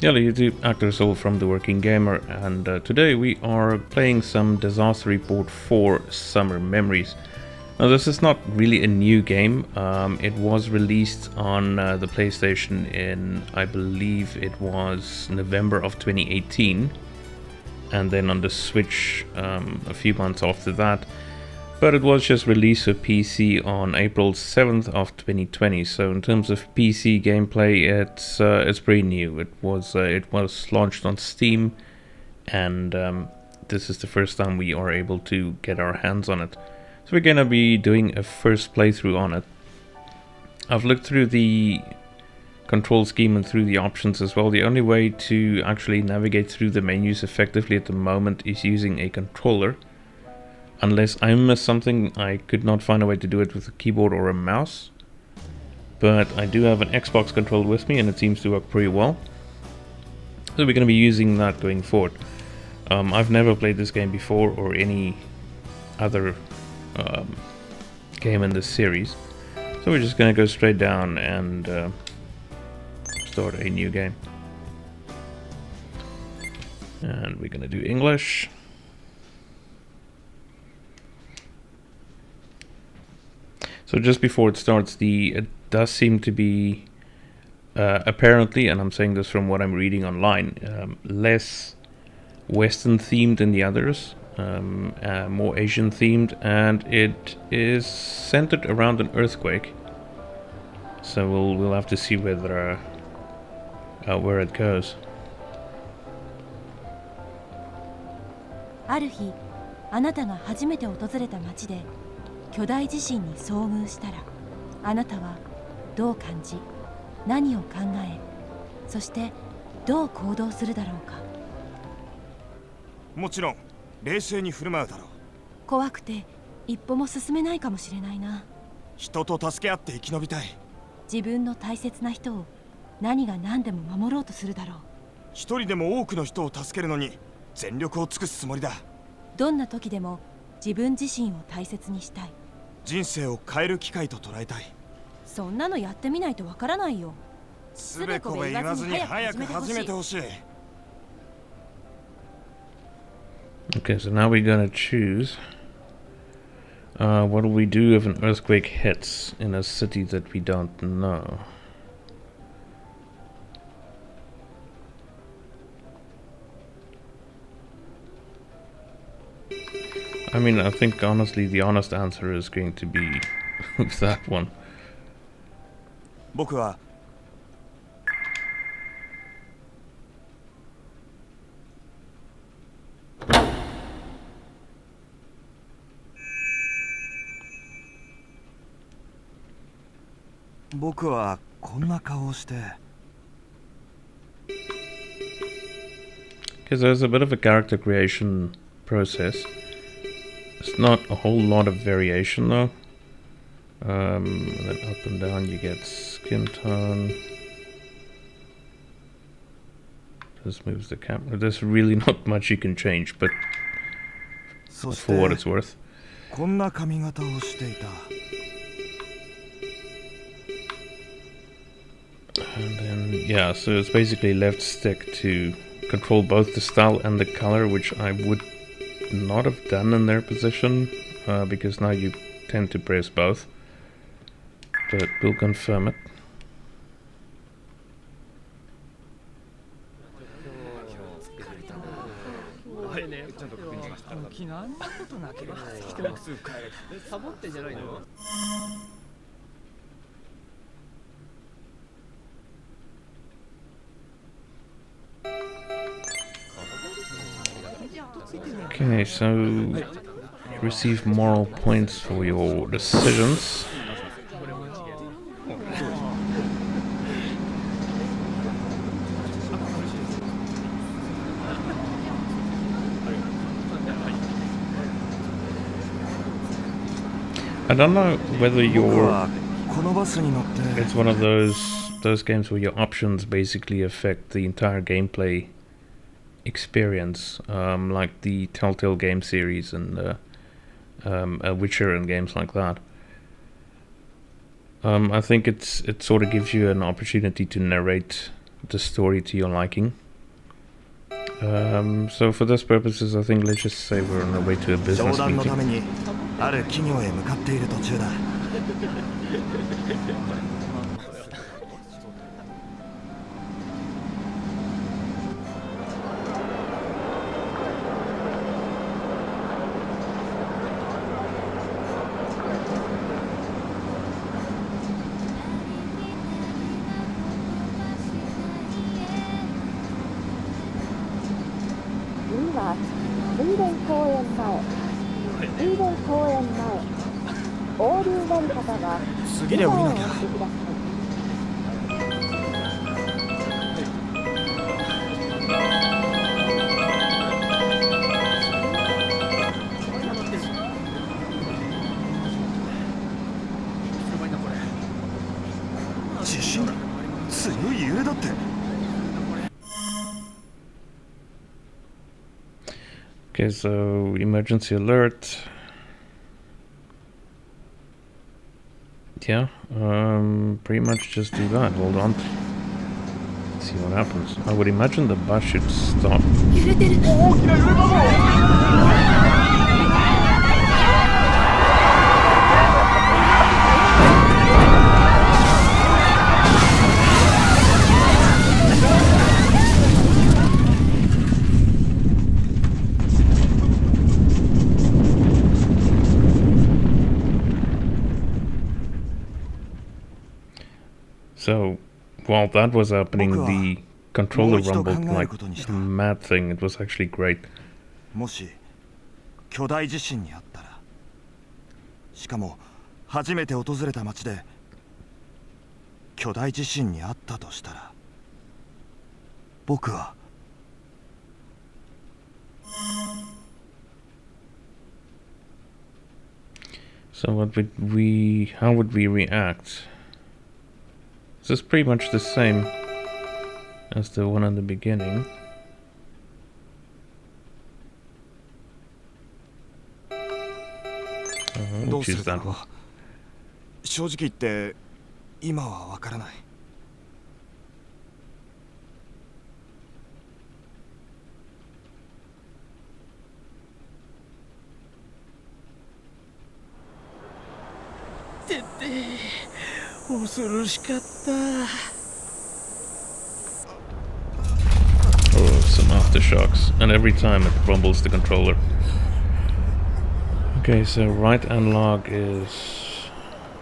Hello YouTube, Actor Soul from The Working Gamer, and today we are playing some Disaster Report 4 Summer Memories. Now this is not really a new game. It was released on the PlayStation in, I believe it was November of 2018, and then on the Switch a few months after that. But it was just released for PC on April 7th of 2020. So in terms of PC gameplay, it's pretty new. It was launched on Steam, and this is the first time we are able to get our hands on it. So we're gonna be doing a first playthrough on it. I've looked through the control scheme and through the options as well. The only way to actually navigate through the menus effectively at the moment is using a controller. Unless I missed something, I could not find a way to do it with a keyboard or a mouse. But I do have an Xbox controller with me and it seems to work pretty well. So we're going to be using that going forward. I've never played this game before or any other game in this series. So we're just going to go straight down and start a new game. And we're going to do English. So just before it starts, it does seem to be, apparently, and I'm saying this from what I'm reading online, less Western themed than the others, more Asian themed, and it is centered around an earthquake. So we'll have to see whether where it goes. ある日、あなたが初めて訪れた町で巨大地震に遭遇したら、あなたはどう感じ、何を考え、そしてどう行動するだろうか。もちろん冷静に振る舞うだろう。怖くて一歩も進めないかもしれないな。人と助け合って生き延びたい。自分の大切な人を何が何でも守ろうとするだろう。一人でも多くの人を助けるのに全力を尽くすつもりだ。どんな時でも自分自身を大切にしたい。人生を変える機会と捉えたい。そんなのやってみないとわからないよ。つべこべ言わずに早く始めてほしい。Okay, so now we're gonna choose what do we do if an earthquake hits in a city that we don't know. I mean, I think honestly the honest answer is going to be that one. 僕はこんな顔をして。 Okay, so there's a bit of a character creation process. It's not a whole lot of variation though. And then up and down you get skin tone. This moves the camera. There's really not much you can change, but for what it's worth. こんな髪型をしていた。 And then, yeah, so it's basically left stick to control both the style and the color, which I would not have done in their position, because now you tend to press both. But we'll confirm it. Okay, so you receive moral points for your decisions. I don't know whether it's one of those games where your options basically affect the entire gameplay experience, like the Telltale game series and Witcher and games like that. I think it sort of gives you an opportunity to narrate the story to your liking. So for those purposes, I think let's just say we're on our way to a business meeting. ある企業へ向かっている途中だ。次は水田公園前、水田公園前、横流なる方は次で降りなきゃ。お待ちください。地震、強い揺れだって。Okay, so emergency alert. Yeah, pretty much just do that. Hold on. See what happens. I would imagine the bus should stop. 揺れてる。大きな揺れだぞ。 So, while that was happening, the controller rumbled like a mad thing. It was actually great. もし巨大地震にあったら、しかも初めて訪れた町で巨大地震にあったとしたら、僕は So how would we react? This is pretty much the same as the one in the beginning. We'll choose that one. 正直言って今はわからない。恐ろしかった。 Oh, some aftershocks. And every time it rumbles the controller. Okay, so right analog is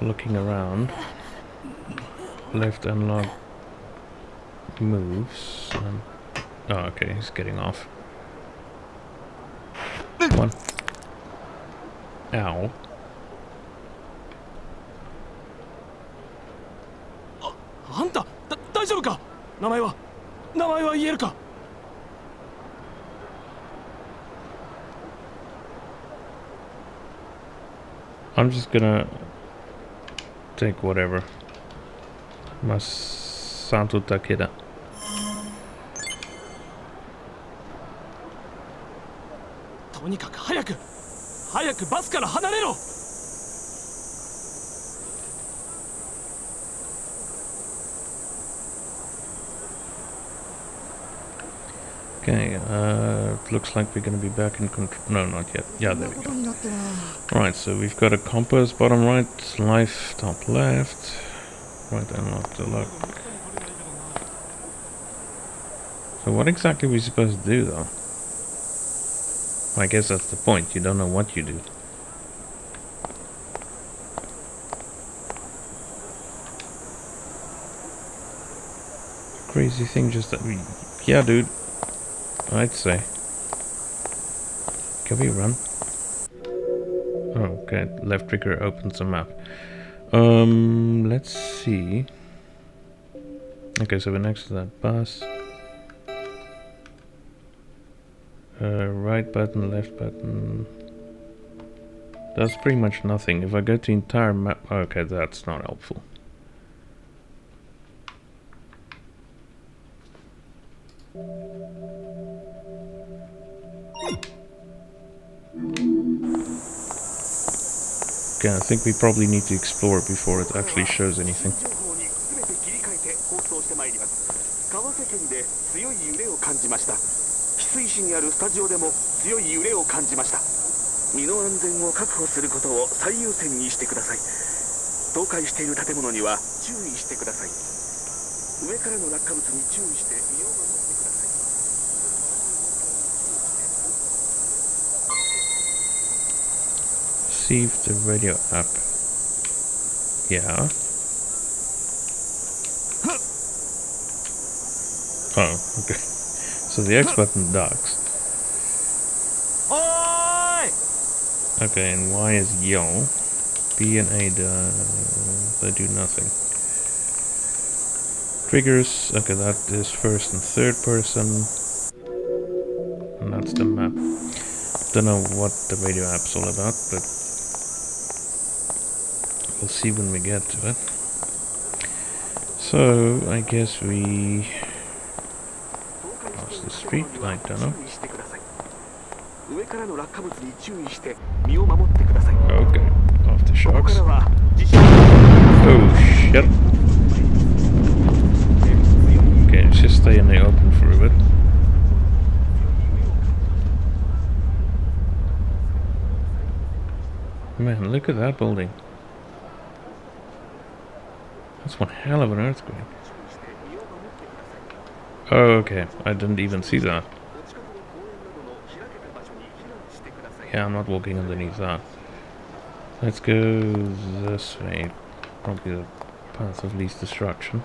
looking around. Left analog moves. Oh, okay, he's getting off. One. Ow. あんた、大丈夫か？名前は言えるか？ I'm just gonna take whatever. Masato Takeda. とにかく早くバスから離れろ。 Okay, it looks like we're gonna be back in control. No, not yet. Yeah, there we go. Right, so we've got a compass bottom right, life top left, right analog to lock. So what exactly are we supposed to do though? I guess that's the point, you don't know what you do. Crazy thing just that we... Yeah, dude. I'd say. Can we run? Oh, okay. Left trigger opens the map. Let's see. Okay, so we're next to that bus. Right button, left button. That's pretty much nothing. If I go to entire map... Okay, that's not helpful. Okay, I think we probably need to explore before it actually shows anything. じました。翡翠市にあるスタジオでも強い揺れを感じました。身の安全を確保することを最優先にしてください。倒壊している建物には注意してください。上からの落下物に注意して身を守ってください。See if the radio app. Yeah. Oh, okay. So the X button ducks. Okay, and Y is yell. B and A they do nothing. Triggers, okay, that is first and third person. And that's the map. Don't know what the radio app's all about, but we'll see when we get to it. So, I guess we cross the street, I don't know. Okay, aftershocks. Oh shit. Okay, let's just stay in the open for a bit. Man, look at that building. That's one hell of an earthquake. Oh, okay, I didn't even see that. Yeah, I'm not walking underneath that. Let's go this way. Probably the path of least destruction.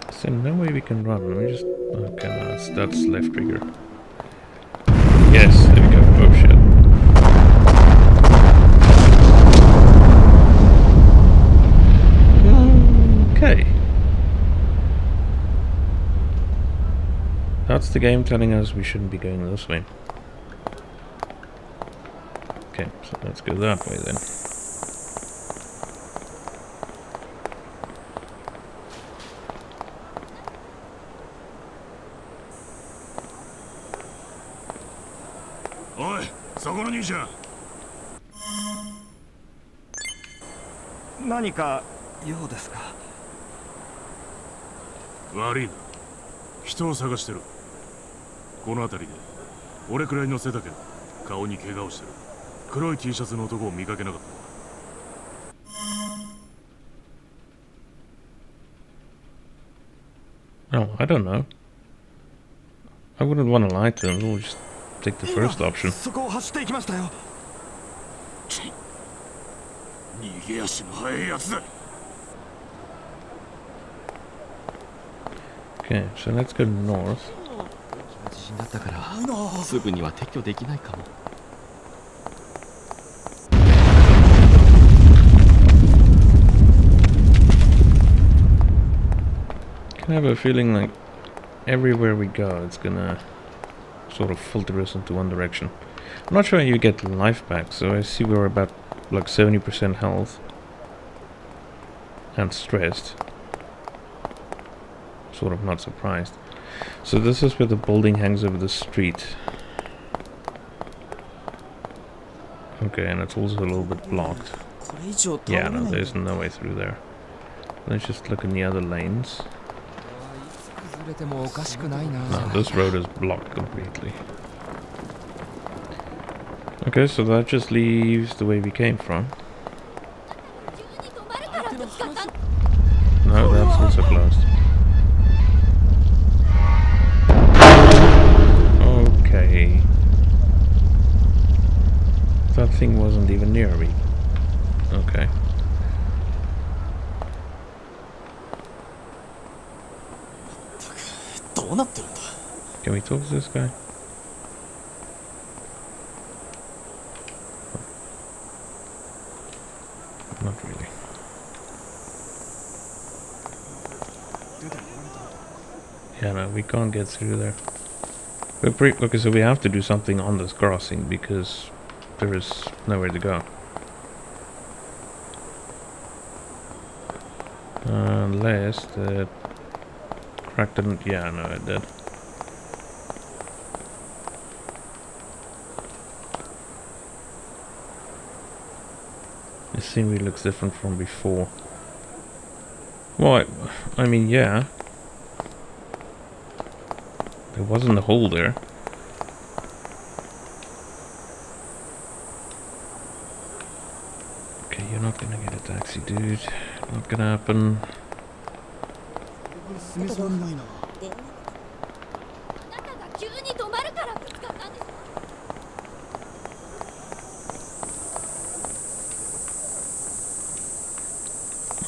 Is there no way we can run? Let me just... Okay, no, that's left trigger. Yes, there we go. Oh shit. Okay. That's the game telling us we shouldn't be going this way. Okay, so let's go that way then. Oi, そこの兄ちゃん。何か用ですか？悪いな。人を探してる。この辺りで俺くらいの背だけど顔に怪我をしてる。黒い T シャツの男を見かけなかった。Oh, I don't know. I wouldn't want to lie to him. We'll just take the first option. そこを走っていきましたよ。逃げ足の速いやつだ。Okay, so let's go north. 地震だったからすぐには撤去できないかも。I have a feeling like everywhere we go it's gonna sort of filter us into one direction. I'm not sure how you get life back, so I see we're about like 70% health and stressed. Sort of not surprised. So this is where the building hangs over the street. Okay, and it's also a little bit blocked. Yeah, no, there's no way through there. Let's just look in the other lanes. No, this road is blocked completely. Okay, so that just leaves the way we came from. No, that's also closed. Okay. That thing wasn't even near me. Okay. Can we talk to this guy? Not really. Yeah, no, we can't get through there. Okay, so we have to do something on this crossing because there is nowhere to go. Unless the crack didn't... Yeah, no, it did. scenery looks different from before. Well, I mean, yeah. There wasn't a hole there. Okay, you're not gonna get a taxi, dude. Not gonna happen.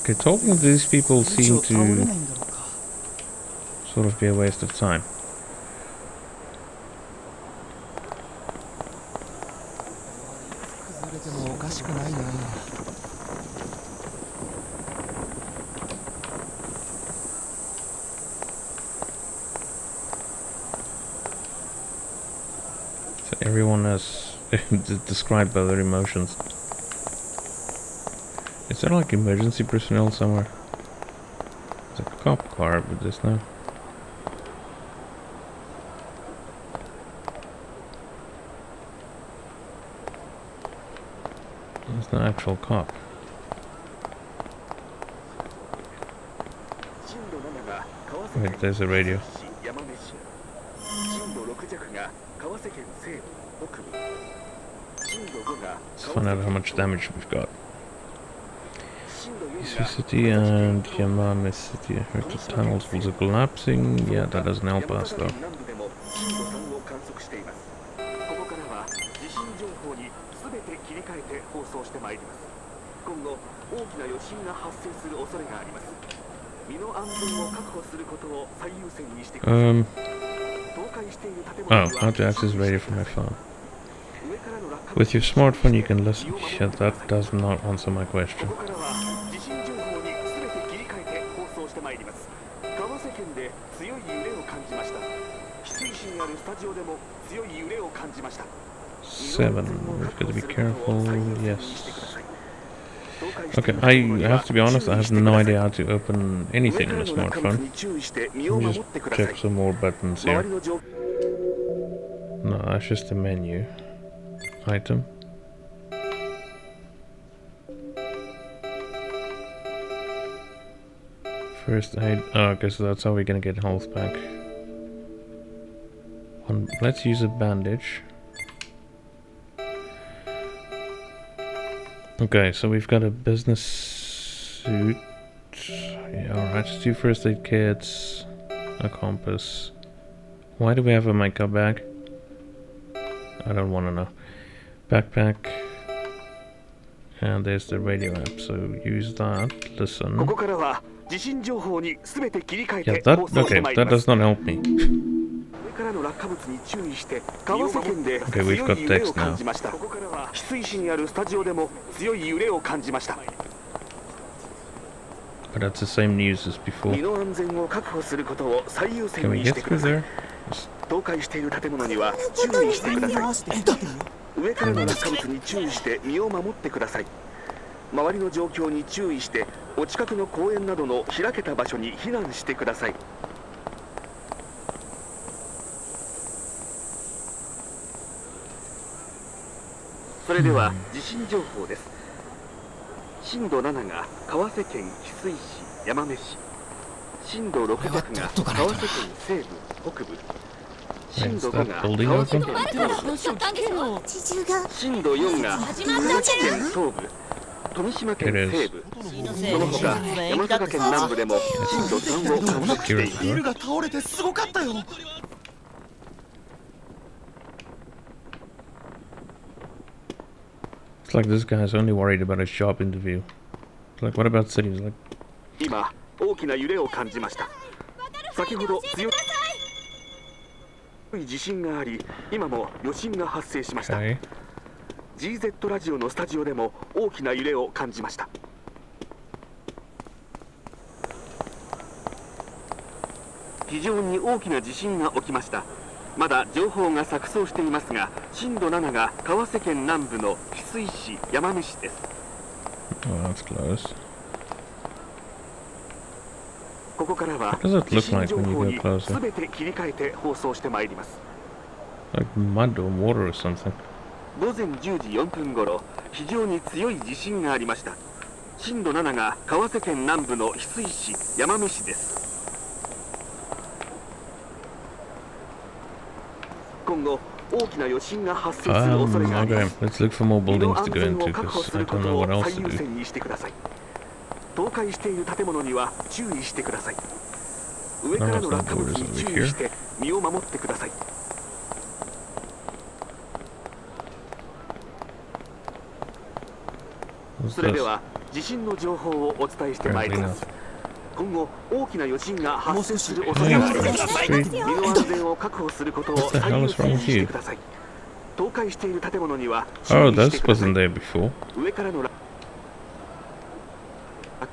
Okay, talking to these people seem to sort of be a waste of time. So everyone has described by their emotions. Is there like emergency personnel somewhere? It's a cop car, but there's no. There's no actual cop. Wait, there's a radio. Let's find out how much damage we've got. Isu City and Yamame City. I heard the tunnels was collapsing. Yeah, that doesn't help us though. Oh, how to access radio from my phone. With your smartphone you can listen. Yeah, that does not answer my question. Seven. We've got to be careful. Yes. Okay, I have to be honest, I have no idea how to open anything on a smartphone. Let me just check some more buttons here. No, that's just a menu. Item. First aid. Oh, okay, so that's how we're gonna get health back. Let's use a bandage. Okay, so we've got a business suit. Yeah, alright, 2 first aid kits, a compass. Why do we have a makeup bag? I don't want to know. Backpack. And there's the radio app, so use that, listen. Yeah, that does not help me. Okay, we've got text now. But that's the same news as before. Can we get through there? Is that building open? It is. It's like this guy's only worried about his job interview. It's like, what about cities? Like, okay. GZ ラジオのスタジオでも大きな揺れを感じました。非常に大きな地震が起きました。まだ情報が錯綜していますが、震度7が川瀬県南部の翡翠市山目市です。Oh, that's close. ここからは地震情報にすべて切り替えて放送してまいります。Like mud or water or something. 午前10時4分頃、非常に強い地震がありました。震度7が川瀬県南部の翡翠市、山目市です。今後大きな余震が発生する恐れがあります。 Okay, let's look for more 身の buildings 安 to go 全 into を確保 because す I るこ don't know とを what else 最 to 優 do. 先にしてください。倒壊している建物には注意してください。上からの落下物に注意して身を守ってください。 What's それで this? は地震の情報をお伝えしてまいります。今後大きな余震が発生する恐れがあります。身の安全を確保することを最優先にしてください。倒壊している建物には注 Oh, 意し this てください。 wasn't there before. 上からの落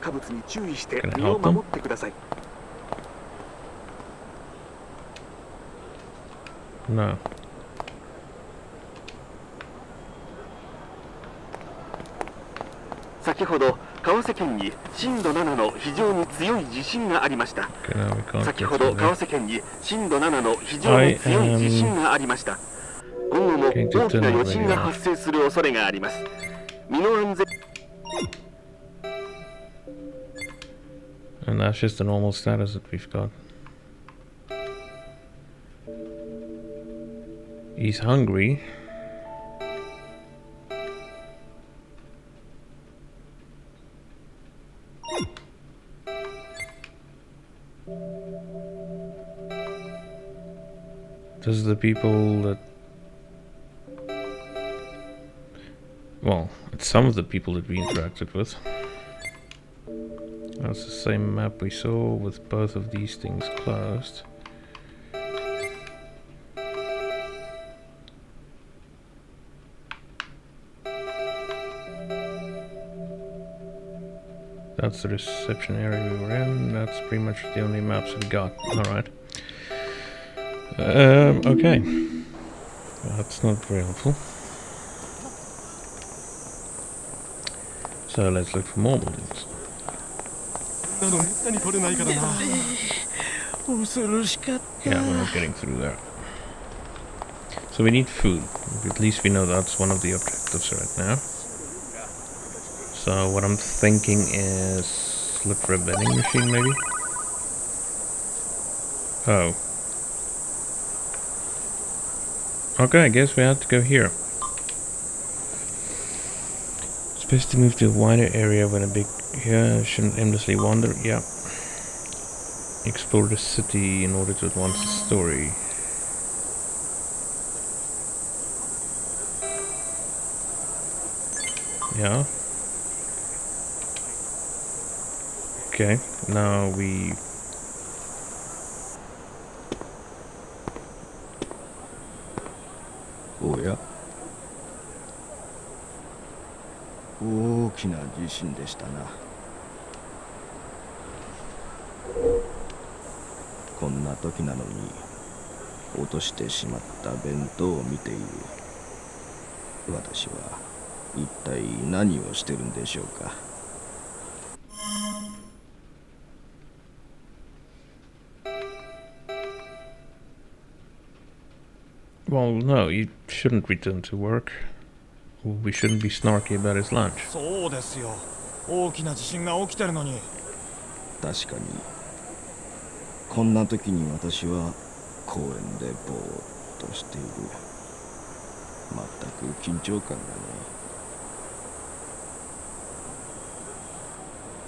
下物に注意して Can I 身を help them? 守ってください。 No. 先ほど川瀬県に震度7の非常に強い地震がありました。 Okay, now we can't 先 get ほど through 川 there. 瀬県に震度7の非常に強い地震がありました。今後も大きな余震が発生する恐れがあります。身の安全 And that's just the normal status that we've got. He's hungry. This is the people that... Well, it's some of the people that we interacted with. That's the same map we saw with both of these things closed. That's the reception area we were in. That's pretty much the only maps we got. Alright. Okay. That's not very helpful. So let's look for more buildings. Yeah, we're not getting through there. So we need food. At least we know that's one of the objectives right now. So what I'm thinking is look for a vending machine maybe? Oh. Okay, I guess we have to go here. Supposed to move to a wider area when a big... Yeah, shouldn't aimlessly wander. Yeah. Explore the city in order to advance the story. Yeah. Okay, now we... Oh yeah. 大きな地震でしたな。こんな時なのに落としてしまった弁当を見ている私は一体何をしてるんでしょうか。Well, no, you shouldn't return to work. We shouldn't be snarky about his lunch. そうですよ。大きな地震が起きてるのに。確かにこんな時に私は公園でぼーっとしている。全く緊張感がない。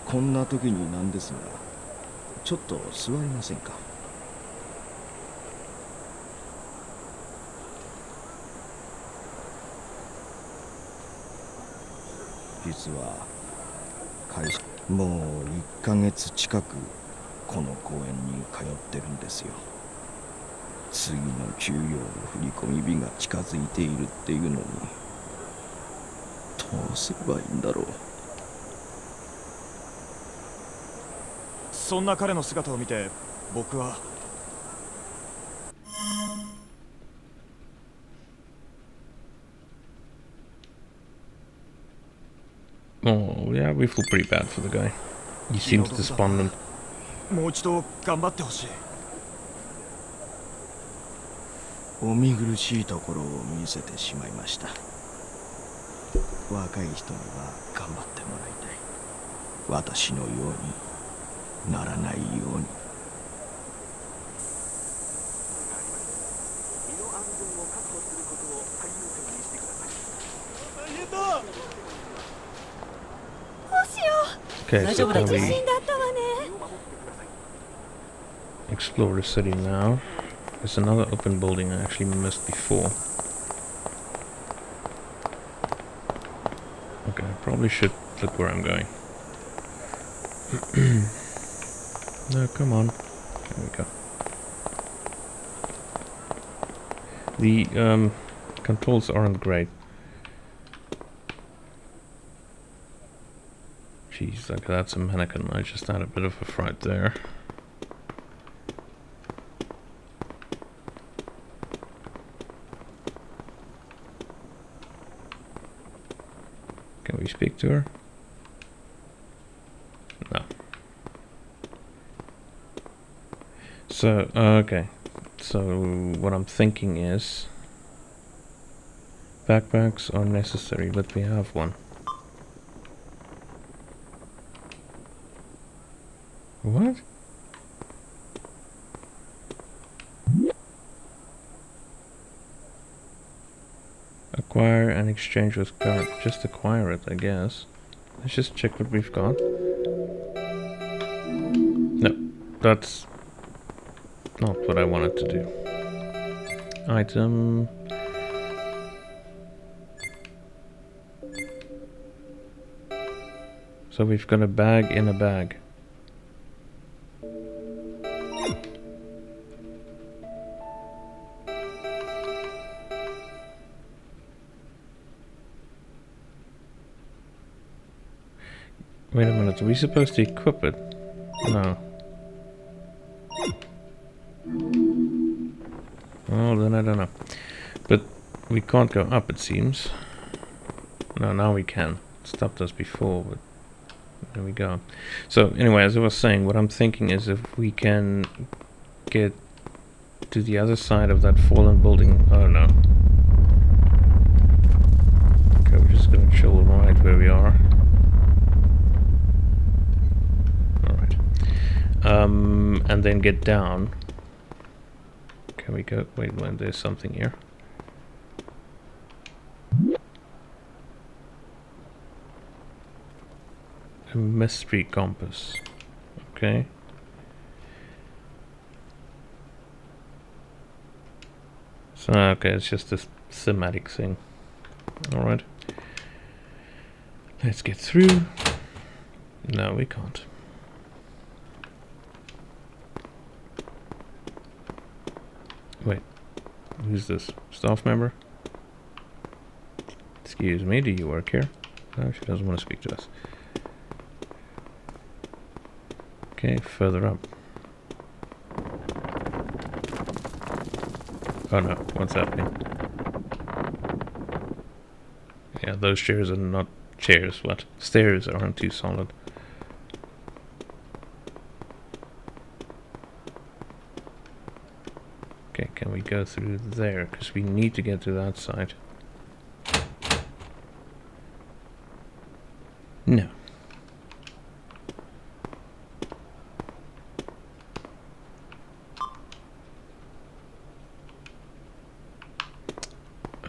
こんな時になんですが、ちょっと座りませんか。実は会社もう1ヶ月近くこの公園に通ってるんですよ。次の給料の振り込み日が近づいているっていうのにどうすればいいんだろう。そんな彼の姿を見て僕は。Oh, yeah, we feel pretty bad for the guy. He seems despondent. もう一度頑張ってほしい。お見苦しいところを見せてしまいました。若い人には頑張ってもらいたい。私のようにならないように。身の安全を確保することを最優先にしてください。大変だ。どうしよう。 Okay, so can 地 we 震だったわね。 explore the city now? There's another open building I actually missed before. Okay, I probably should look where I'm going. No, come on. There we go. The controls aren't great. Jeez, okay, that's a mannequin. I just had a bit of a fright there. Can we speak to her? No. So, okay. So, what I'm thinking is... backpacks are necessary, but we have one. What? Acquire and exchange with card. Just acquire it, I guess. Let's just check what we've got. No, that's not what I wanted to do. Item. So we've got a bag in a bag. Wait a minute, are we supposed to equip it? No. Well, then I don't know. But we can't go up, it seems. No, now we can. It stopped us before, but there we go. So, anyway, as I was saying, what I'm thinking is if we can get to the other side of that fallen building... Oh, no. Okay, we're just gonna chill right where we are. And then get down. Can we go? Wait, there's something here. A mystery compass. Okay. So, okay, it's just this thematic thing. Alright. Let's get through. No, we can't. Wait, who's this? Staff member? Excuse me, do you work here? No, she doesn't want to speak to us. Okay, further up. Oh no, what's happening? Yeah, those chairs are not chairs, what? Stairs aren't too solid. Okay, can we go through there? Because we need to get to that side. No.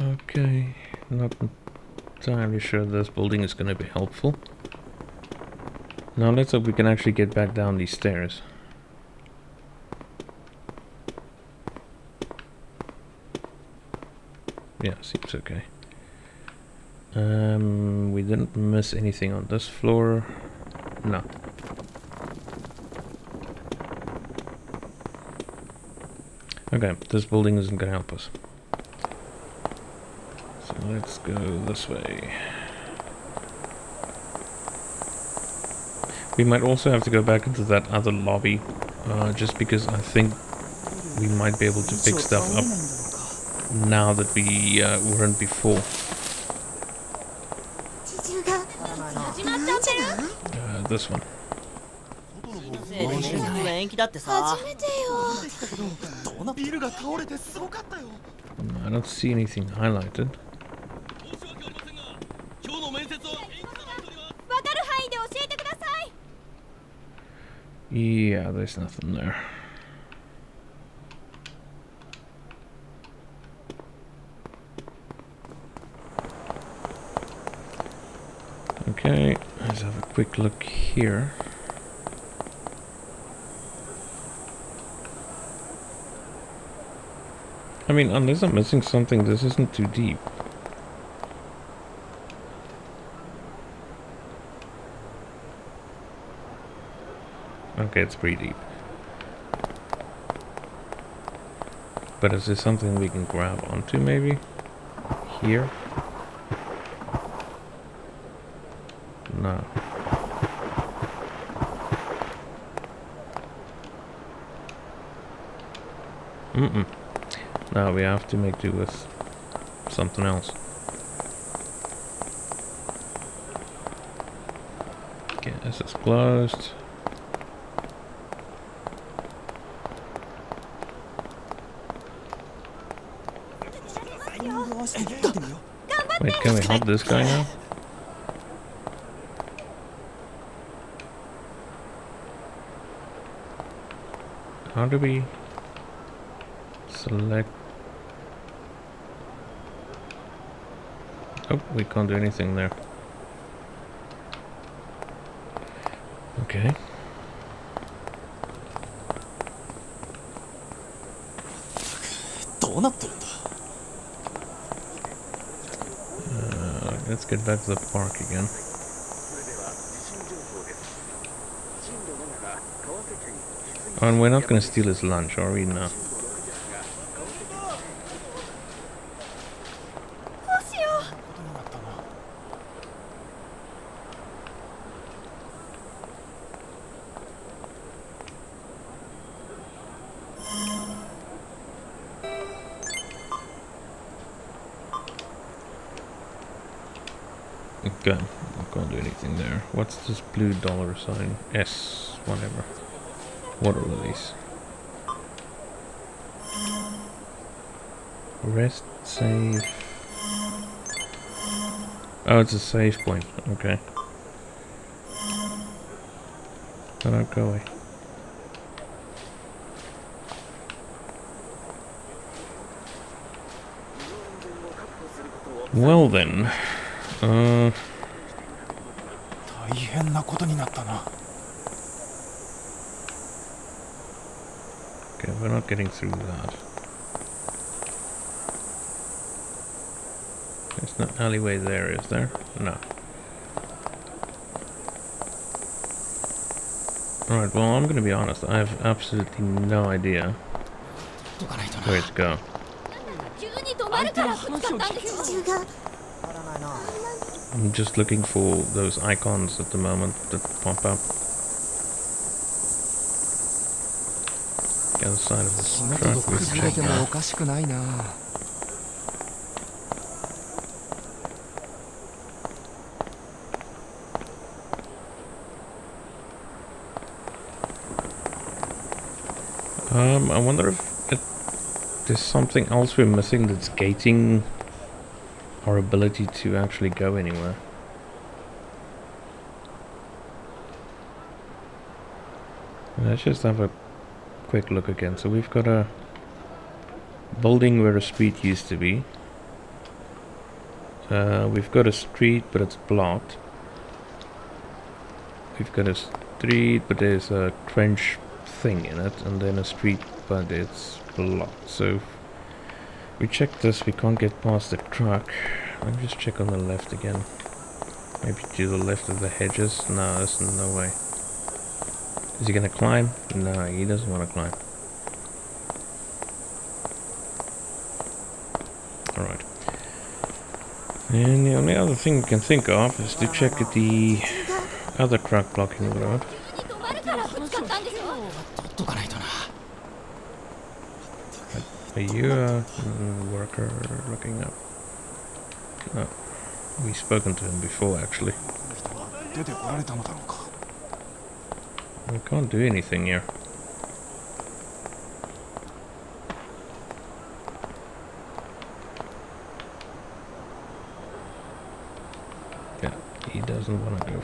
Okay, not entirely sure this building is going to be helpful. Now let's hope we can actually get back down these stairs. Yeah, seems okay. We didn't miss anything on this floor. No. Okay, this building isn't gonna help us. So let's go this way. We might also have to go back into that other lobby, just because I think we might be able to pick stuff up now that we weren't before. This one. I don't see anything highlighted. Yeah, there's nothing there. Okay, let's have a quick look here. I mean, unless I'm missing something, this isn't too deep. Okay, it's pretty deep. But is this something we can grab onto, maybe? Here? No. Now we have to make do with something else. Okay, this is closed. Wait, can we help this guy now? How do we select? Oh, we can't do anything there. Okay. Let's get back to the park again. Oh, and we're not gonna steal his lunch, are we? No. Okay, I can't do anything there. What's this blue dollar sign? S, whatever. What are these? Rest, save. Oh, it's a save point. Okay. Don't go away. Well then. Okay, we're not getting through that. There's no alleyway there, is there? No. Alright, well, I'm gonna be honest. I have absolutely no idea where to go. I'm just looking for those icons at the moment that pop up. The other side of this truck, we can check that. I wonder if there's something else we're missing that's gating our ability to actually go anywhere. Let's just have a quick look again. So we've got a building where a street used to be. We've got a street, but it's blocked. We've got a street, but there's a trench thing in it, and then a street, but it's blocked. So if we check this, we can't get past the truck. Let me just check on the left again. Maybe to the left of the hedges. No, there's no way. Is he gonna climb? No, he doesn't want to climb. Alright. And the only other thing we can think of is to check at the other truck blocking the road. Are you a worker looking up? No. We've spoken to him before, actually. We can't do anything here. Yeah, he doesn't doesn't want to go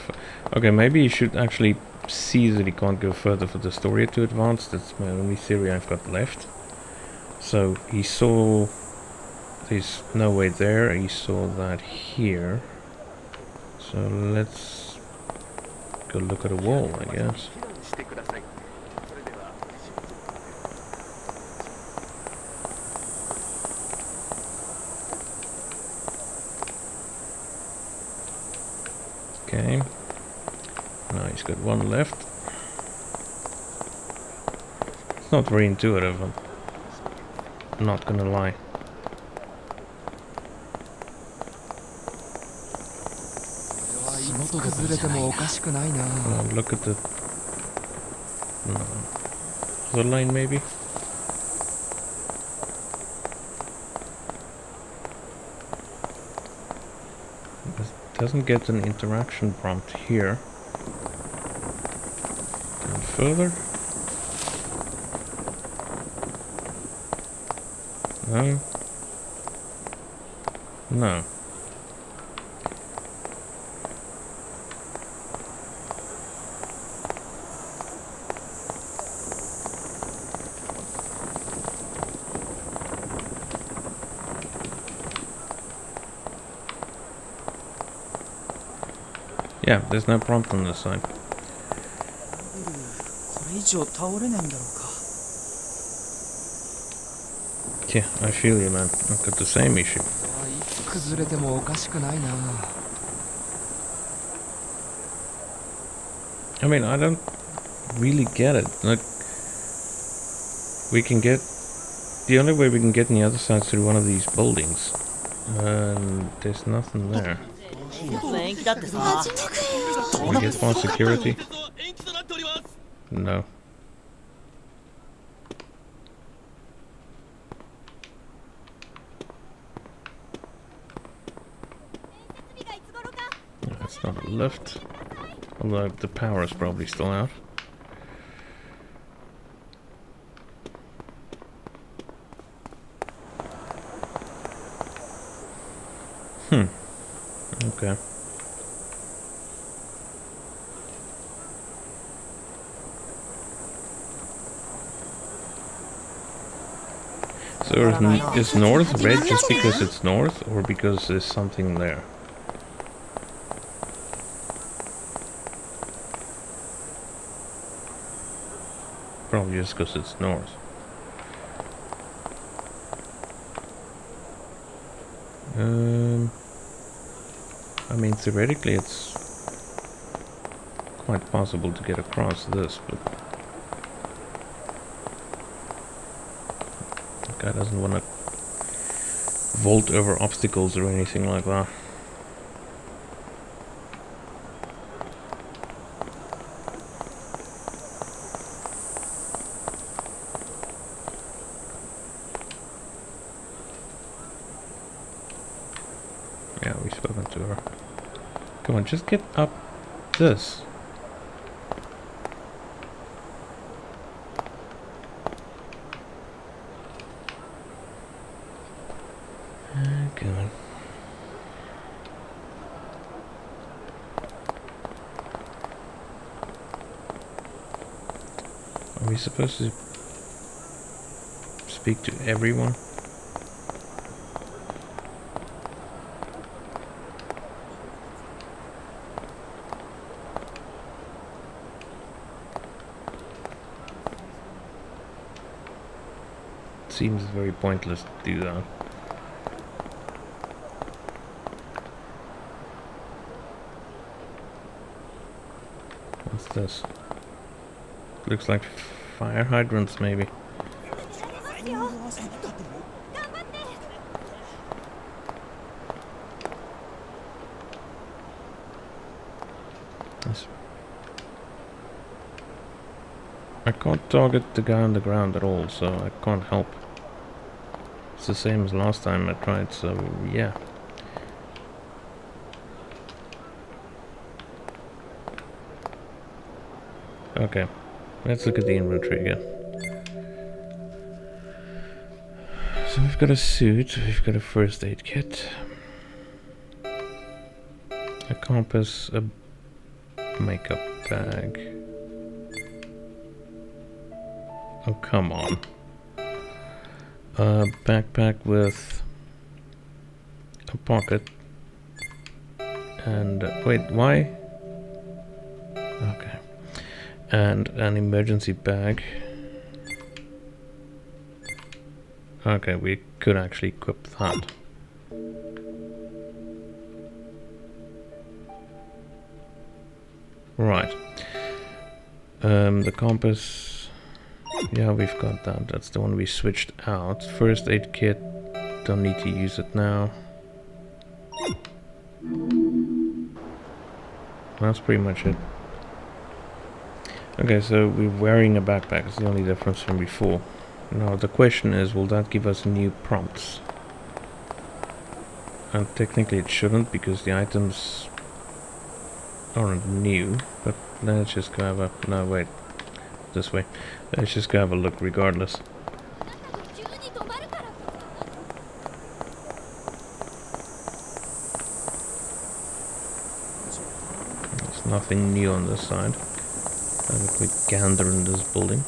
okay, maybe he should actually see that he can't go further for the story to advance. That's my only theory I've got left. So he saw there's no way there, he saw that here. So let's go look at a wall, I guess. Okay. Now he's got one left. It's not very intuitive, I'm not gonna lie. Look at the other line, maybe. It doesn't get an interaction prompt here. And further. No. No. Yeah, there's no prompt on this side. Yeah, I feel you, man. I've got the same issue. I mean, I don't really get it. Like, we can get... The only way we can get on the other side is through one of these buildings. And there's nothing there. We get more security? No. It's not a lift. Although the power is probably still out. Okay. So is north red just because it's north, or because there's something there? Probably just because it's north. I mean, theoretically it's quite possible to get across this, but the guy doesn't want to vault over obstacles or anything like that. Yeah, we've spoken to her. Come on, just get up this. Come on. Are we supposed to speak to everyone? Seems very pointless to do that. What's this? Looks like fire hydrants, maybe. Yes. I can't target the guy on the ground at all, so I can't help. It's the same as last time I tried, so yeah. Okay, let's look at the inventory again. So we've got a suit, we've got a first aid kit. A compass, a makeup bag. Oh, come on. A backpack with a pocket. And wait, why? Okay. And an emergency bag. Okay, we could actually equip that. Right. The compass. Yeah, we've got that. That's the one we switched out. First aid kit. Don't need to use it now. That's pretty much it. Okay, so we're wearing a backpack. It's the only difference from before. Now the question is, will that give us new prompts? And technically it shouldn't, because the items aren't new. But let's just go have a... no, wait. This way. Let's just go have a look regardless. There's nothing new on this side. Have a quick gander in this building.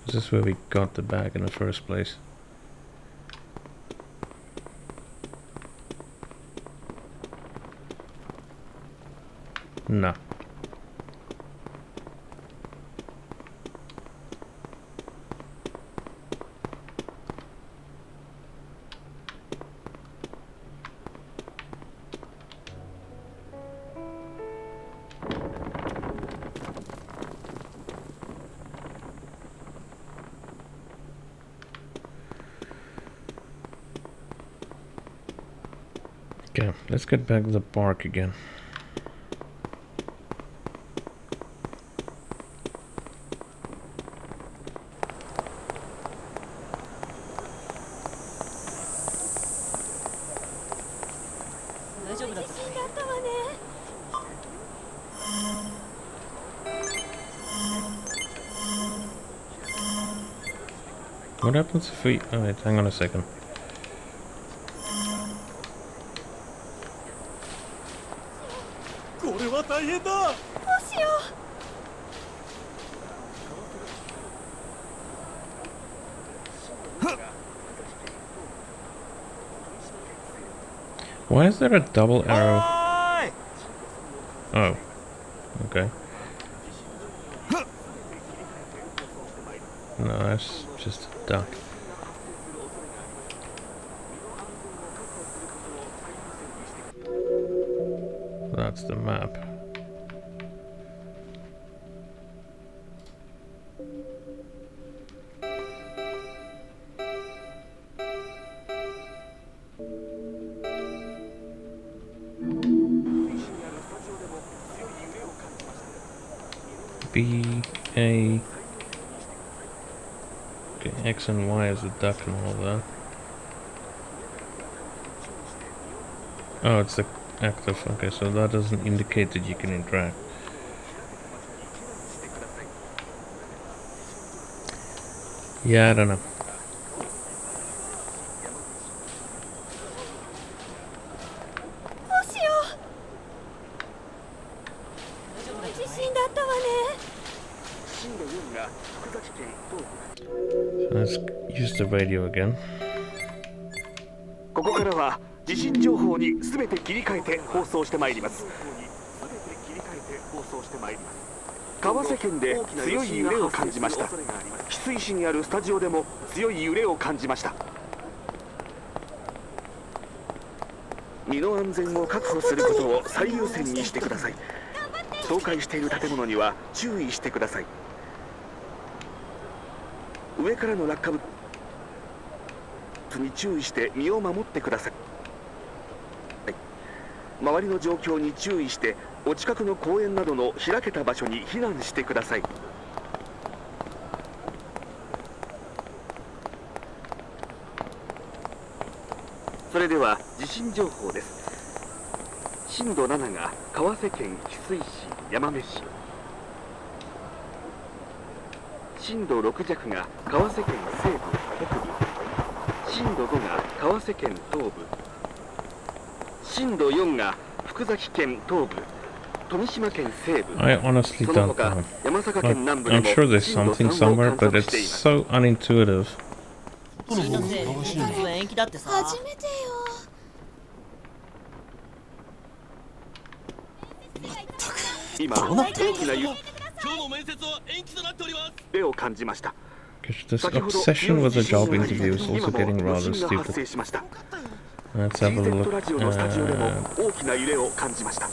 Is this where we got the bag in the first place? No. Okay, let's get back to the park again. What happens if we... oh wait, hang on a second. Why is there a double arrow? Oh, okay. No, that's just a duck. That's the map. B, A... okay, X and Y is the duck and all that. Oh, it's the active. Okay, so that doesn't indicate that you can interact. Yeah, I don't know. Let's use the radio again. ここからは地震情報に全て切り替えて放送してまいります。川瀬県で強い揺れを感じました。翡翠市にあるスタジオでも強い揺れを感じました。身の安全を確保することを最優先にしてください。倒壊している建物には注意してください。上からの落下物に注意して身を守ってください。周りの状況に注意してお近くの公園などの開けた場所に避難してください。それでは地震情報です。震度7が川瀬県翡翠市、山女市。震度6弱が川瀬県西部、北部。震度5が川瀬県東部、震度4が福崎県東部、富島県西部、 I honestly その don't 他 know. 山坂県南部で I'm も sure there's 震度 something 3を somewhere, 観 but 測してい it's ます。 so unintuitive. 地のせいで部活延期だってさ。初めてよ。今大きな今日の面接は延期となっております。揺れを感じました。 Because this 先ほど obsession with the 強い job 地震が interview is 今 also も getting 余 rather 震が発生 stupid. しました。 Let's have a GZ ラ look. ジオのスタジオでも大きな揺れを感じました。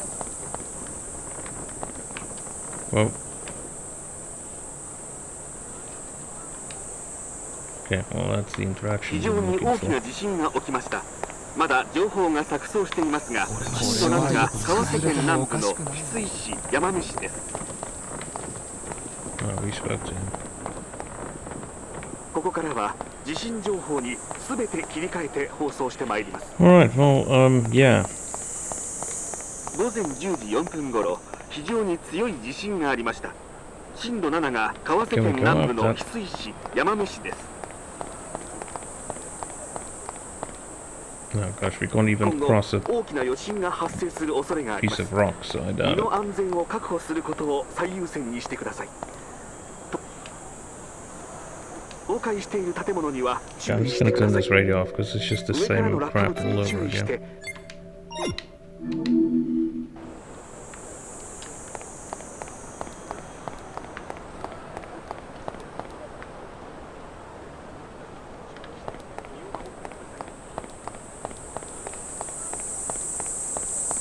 Well. Okay, well that's the 非 interaction 常 I'm に looking 大きな for. 地震が起きました。まだ情報が錯綜していますが、震度7が川瀬県南部の翡翠市、山見市です。 Oh, we spoke to him. ここからは地震情報に全て切り替えて放送してまいります。 Alright, well, yeah. 午前10時4分頃、非常に強い地震がありました。震度7が川瀬県南部の翡翠市、山見市です。 Oh gosh, we can't even 今後 cross a 大きな余震が発生する恐れがありま piece す。 of rock, so I 身 doubt の it. 安全を確保することを最優先にしてください。倒壊している建物には Yeah, 注 I'm 意 just して gonna くだ turn さい。 this radio off because it's just the 上から same の落下 crap 物 all に over 注意し again. て。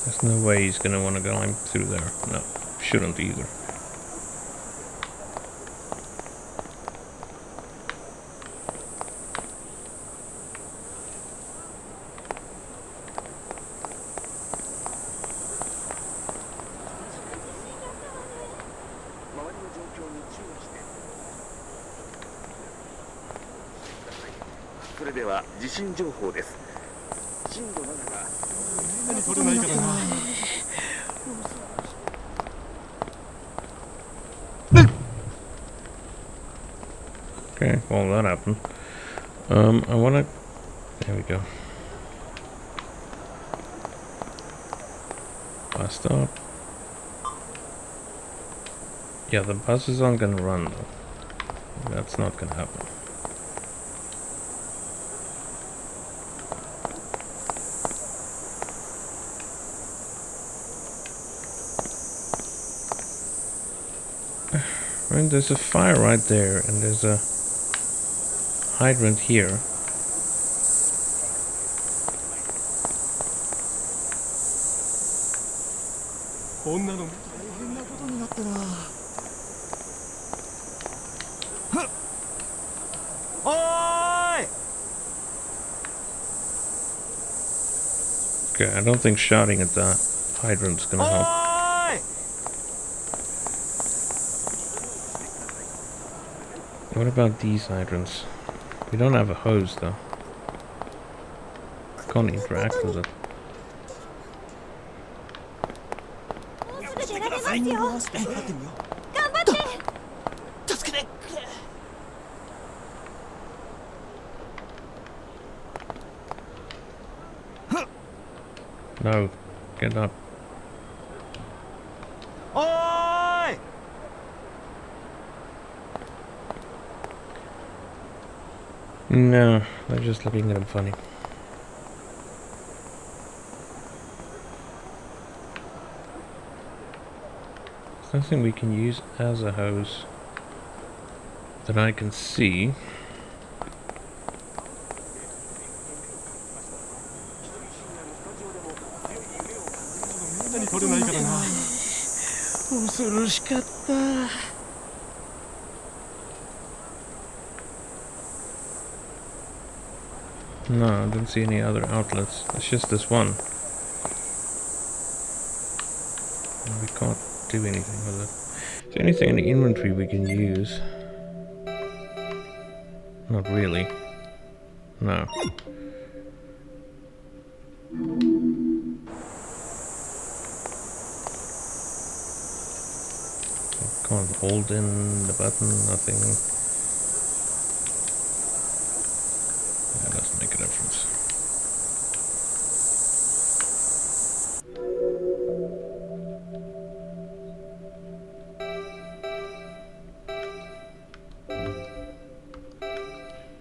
There's no way he's gonna want to climb through there. No, shouldn't either.それでは地震情報です。震度7が何取れないからな。 Okay, well that happened. I wanna... There we go. Bus stop. Yeah, the buses aren't gonna run though. That's not gonna happen. Right, there's a fire right there, and there's a hydrant here. Okay, I don't think shouting at the hydrant's gonna help. What about these hydrants? We don't have a hose though. Can't interact with it. もうすぐ出られますよ。頑張って。助けて。 No, get up. No, they're just looking at him funny. There's nothing we can use as a hose that I can see. No, I didn't see any other outlets. It's just this one. And we can't do anything with it. Is there anything in the inventory we can use? Not really. No. Can't hold in the button, nothing. That doesn't make it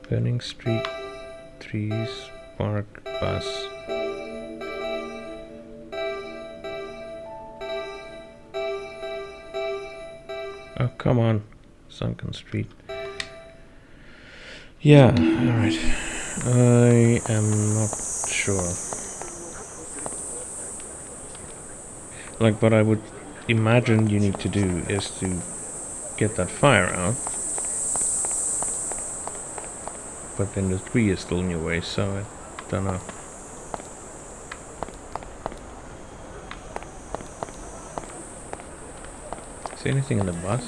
Burning street, trees, park, bus. Oh, come on. Sunken street. Yeah, alright. I am not sure. Like, what I would imagine you need to do is to get that fire out. But then the tree is still in your way, so I don't know. See anything in the bus?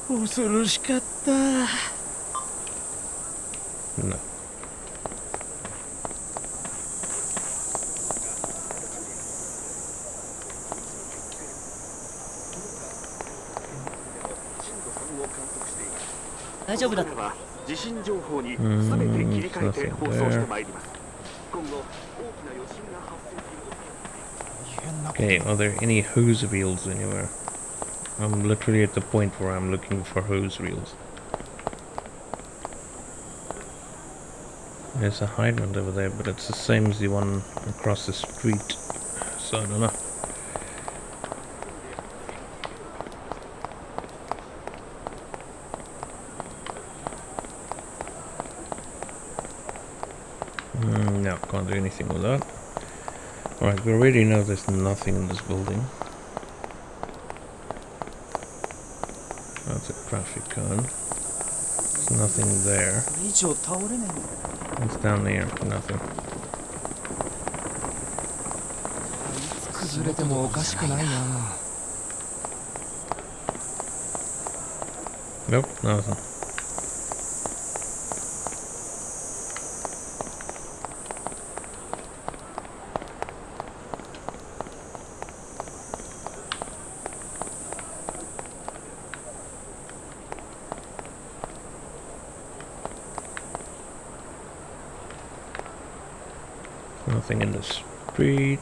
恐ろしかった。 No. Okay, are there any hose reels anywhere? I'm literally at the point where I'm looking for hose reels. There's a hydrant over there, but it's the same as the one across the street, so I don't know. No, can't do anything with that. Alright, we already know there's nothing in this building. That's a traffic cone. There's nothing there. It's down there, nothing. Nope, nothing. Nothing in the street.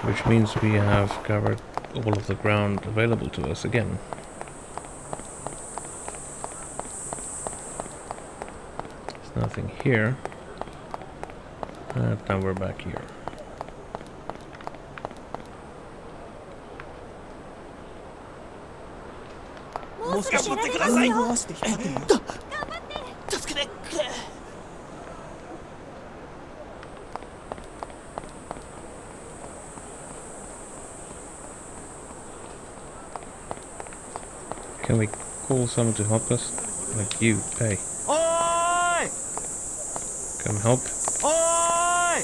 Which means we have covered all of the ground available to us again. There's nothing here. Now we're back here. Can we call someone to help us? Like you, hey. Oi! Come help. Oi!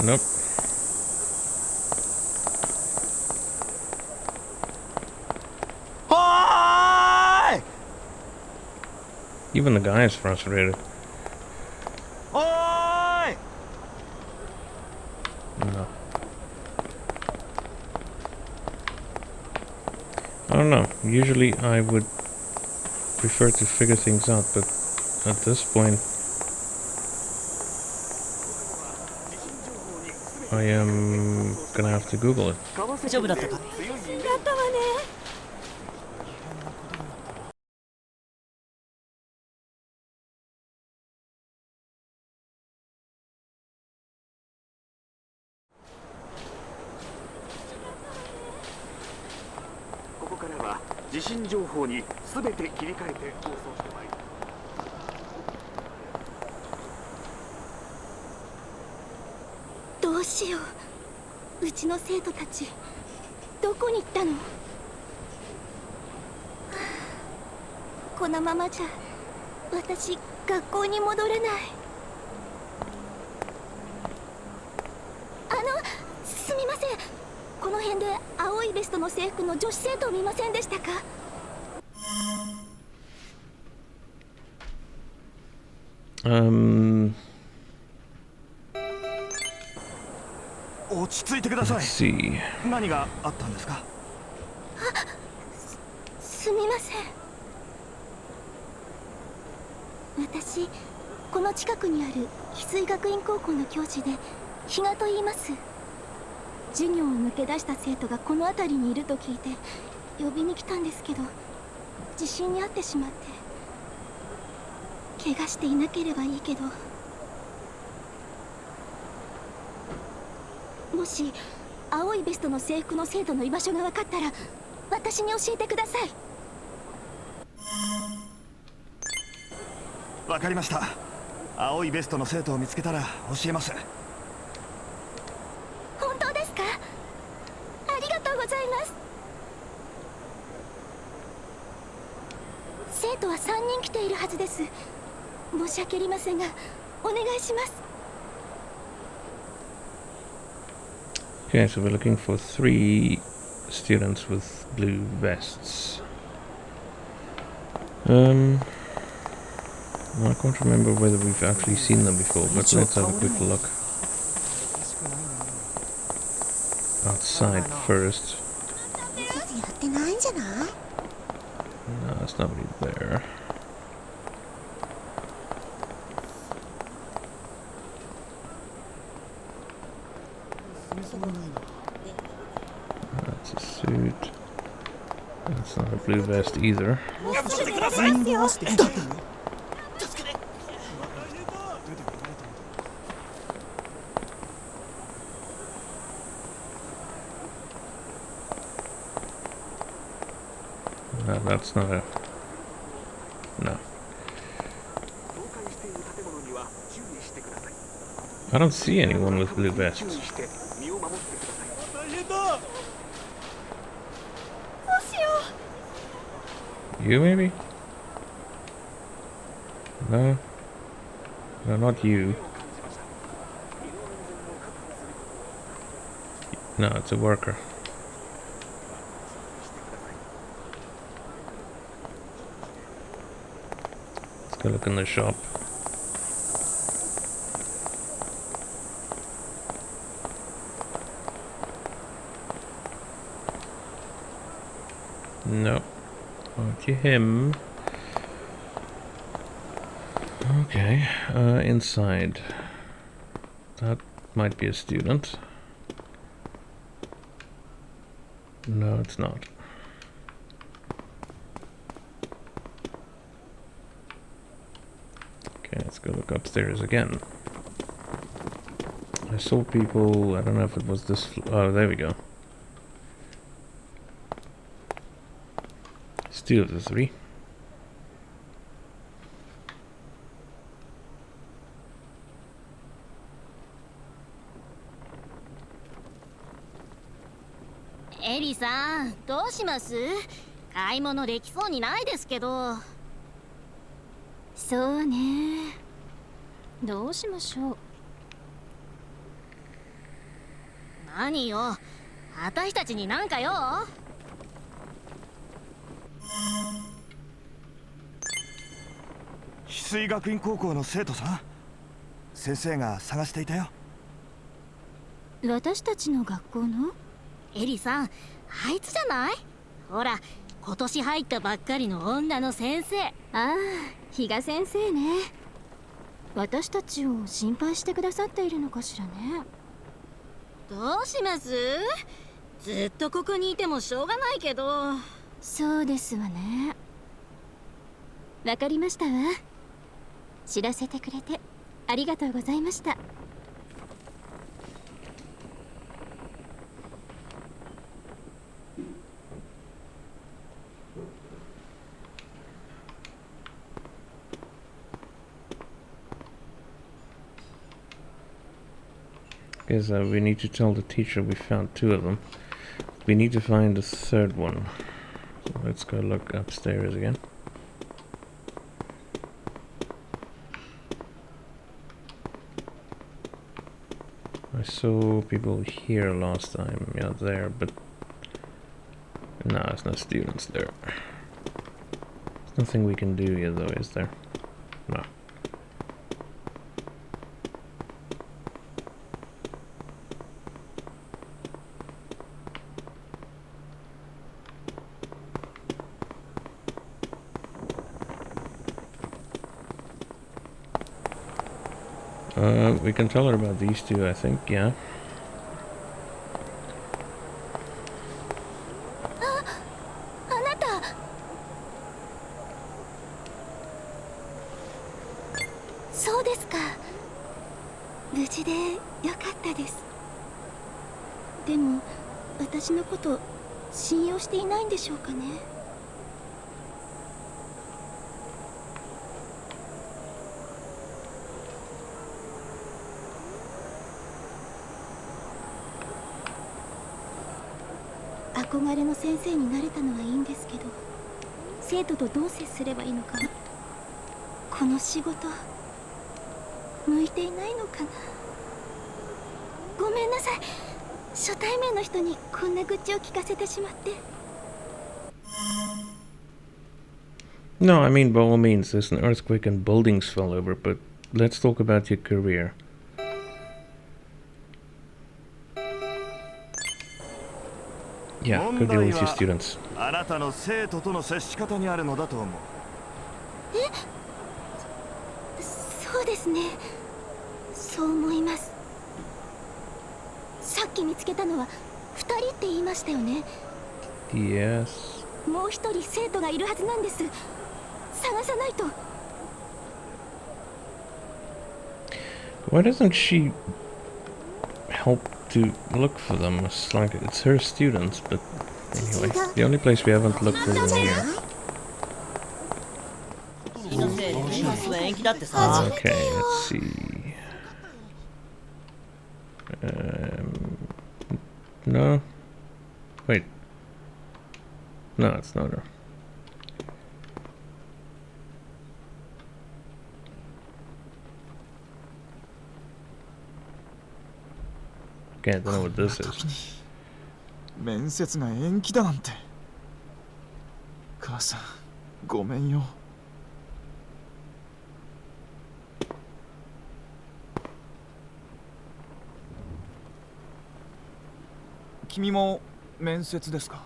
Nope. Oi! Even the guy is frustrated. Oi! No. I don't know. Usually I would prefer to figure things out, but at this point I am gonna have to Google it. 大丈夫だったか？だったわね。ここからは地震情報にすべて切り替えて放送してまいります。どうしよう。うちの生徒たちどこに行ったの？このままじゃ私学校に戻れない。すみません。この辺で青いベストの制服の女子生徒を見ませんでしたか？落ち着いてください。 Let's see. 何があったんですか？すみません。私この近くにある翡翠学院高校の教師で比嘉と言います。授業を抜け出した生徒がこの辺りにいると聞いて呼びに来たんですけど、地震に遭ってしまって。怪我していなければいいけど。もし青いベストの制服の生徒の居場所が分かったら私に教えてください。わかりました。青いベストの生徒を見つけたら教えます。本当ですか？ありがとうございます。生徒は3人来ているはずです。申し訳ありませんがお願いします。Okay, so we're looking for 3 students with blue vests. I can't remember whether we've actually seen them before, but let's have a quick look outside first. No, there's nobody there. That's a suit. That's not a blue vest either. No, that's not a... No. I don't see anyone with blue vests. You maybe? No. No, not you. No, it's a worker. Let's go look in the shop. No. Not him. Okay, inside. That might be a student. No, it's not. Okay, let's go look upstairs again. I saw people, I don't know if it was this, oh, there we go. Two of the 3. Ellie さん、どうします？買い物できそうにないですけど。そうね。どうしましょう。何よ、私たちになんかよ。翡翠学院高校の生徒さん、先生が探していたよ。私たちの学校の？エリさん、あいつじゃない？ほら、今年入ったばっかりの女の先生。ああ、比嘉先生ね。私たちを心配してくださっているのかしらね。どうします？ずっとここにいてもしょうがないけど。そうですわね。わかりましたわ。知らせてくれてありがとうございました。Because we need to tell the teacher we found 2 of them. We need to find the 3rd one. So let's go look upstairs again. I saw people here last time, yeah, there, but no, there's no students there. There's nothing we can do here, though, is there? No. We can tell her about these 2, I think, yeah. ですか。無事でよかったです。でも私のこと信用していないんでしょうかね。憧れの先生になれたのはいいんですけど、生徒とどう接すればいいのかな。この仕事向いていないのかな。ごめんなさい、初対面の人にこんな愚痴を聞かせてしまって。 No, I mean, by all means, there's an earthquake and buildings fell over, but let's talk about your career. Yeah, go deal with your students. あなたの生徒との接し方にあるのだと思う。そうですね、そう思います。さっき見つけたのは2人って言いましたよね。 Yes. もう一人生徒がいるはずなんです。探さないと。 Why doesn't she help to look for them? It's like it's her students, but anyway, the only place we haven't looked for them here. Okay, let's see. No. Wait. No, it's not her. Okay, I don't know what this is. 面接が延期だなんて。母さん、ごめんよ。君も面接ですか？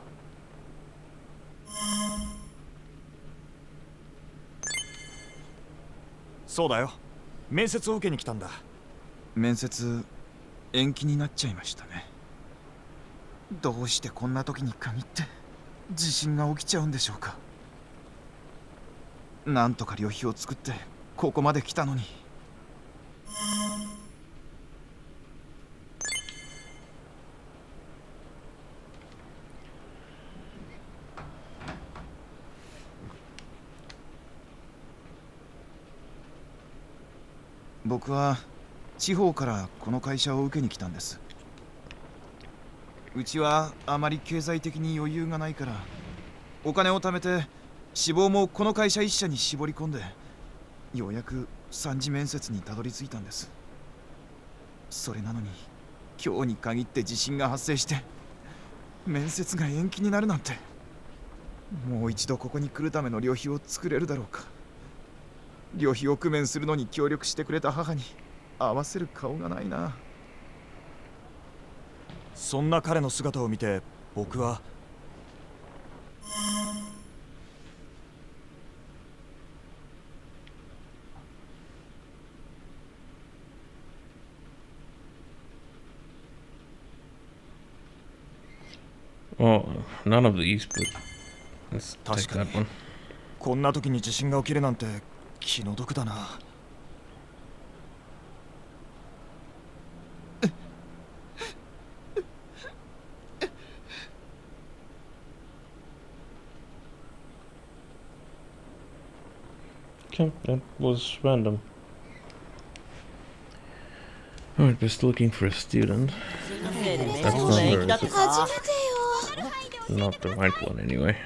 そうだよ。面接を受けに来たんだ。面接延期になっちゃいましたね。どうしてこんな時に限って地震が起きちゃうんでしょうか。なんとか旅費を作ってここまで来たのに。僕は地方からこの会社を受けに来たんです。うちはあまり経済的に余裕がないからお金を貯めて志望もこの会社一社に絞り込んでようやく3次面接にたどり着いたんです。それなのに今日に限って地震が発生して面接が延期になるなんて。もう一度ここに来るための旅費を作れるだろうか。旅費を工面するのに協力してくれた母に合わせる顔がないな。そんな彼の姿を見て僕はOh, none of these, but let's take that one. こんな時に地震が起きるなんて気の毒だな。Okay, that was random. Alright, we're still looking for a student. That's not her, is it? Not the right one, anyway.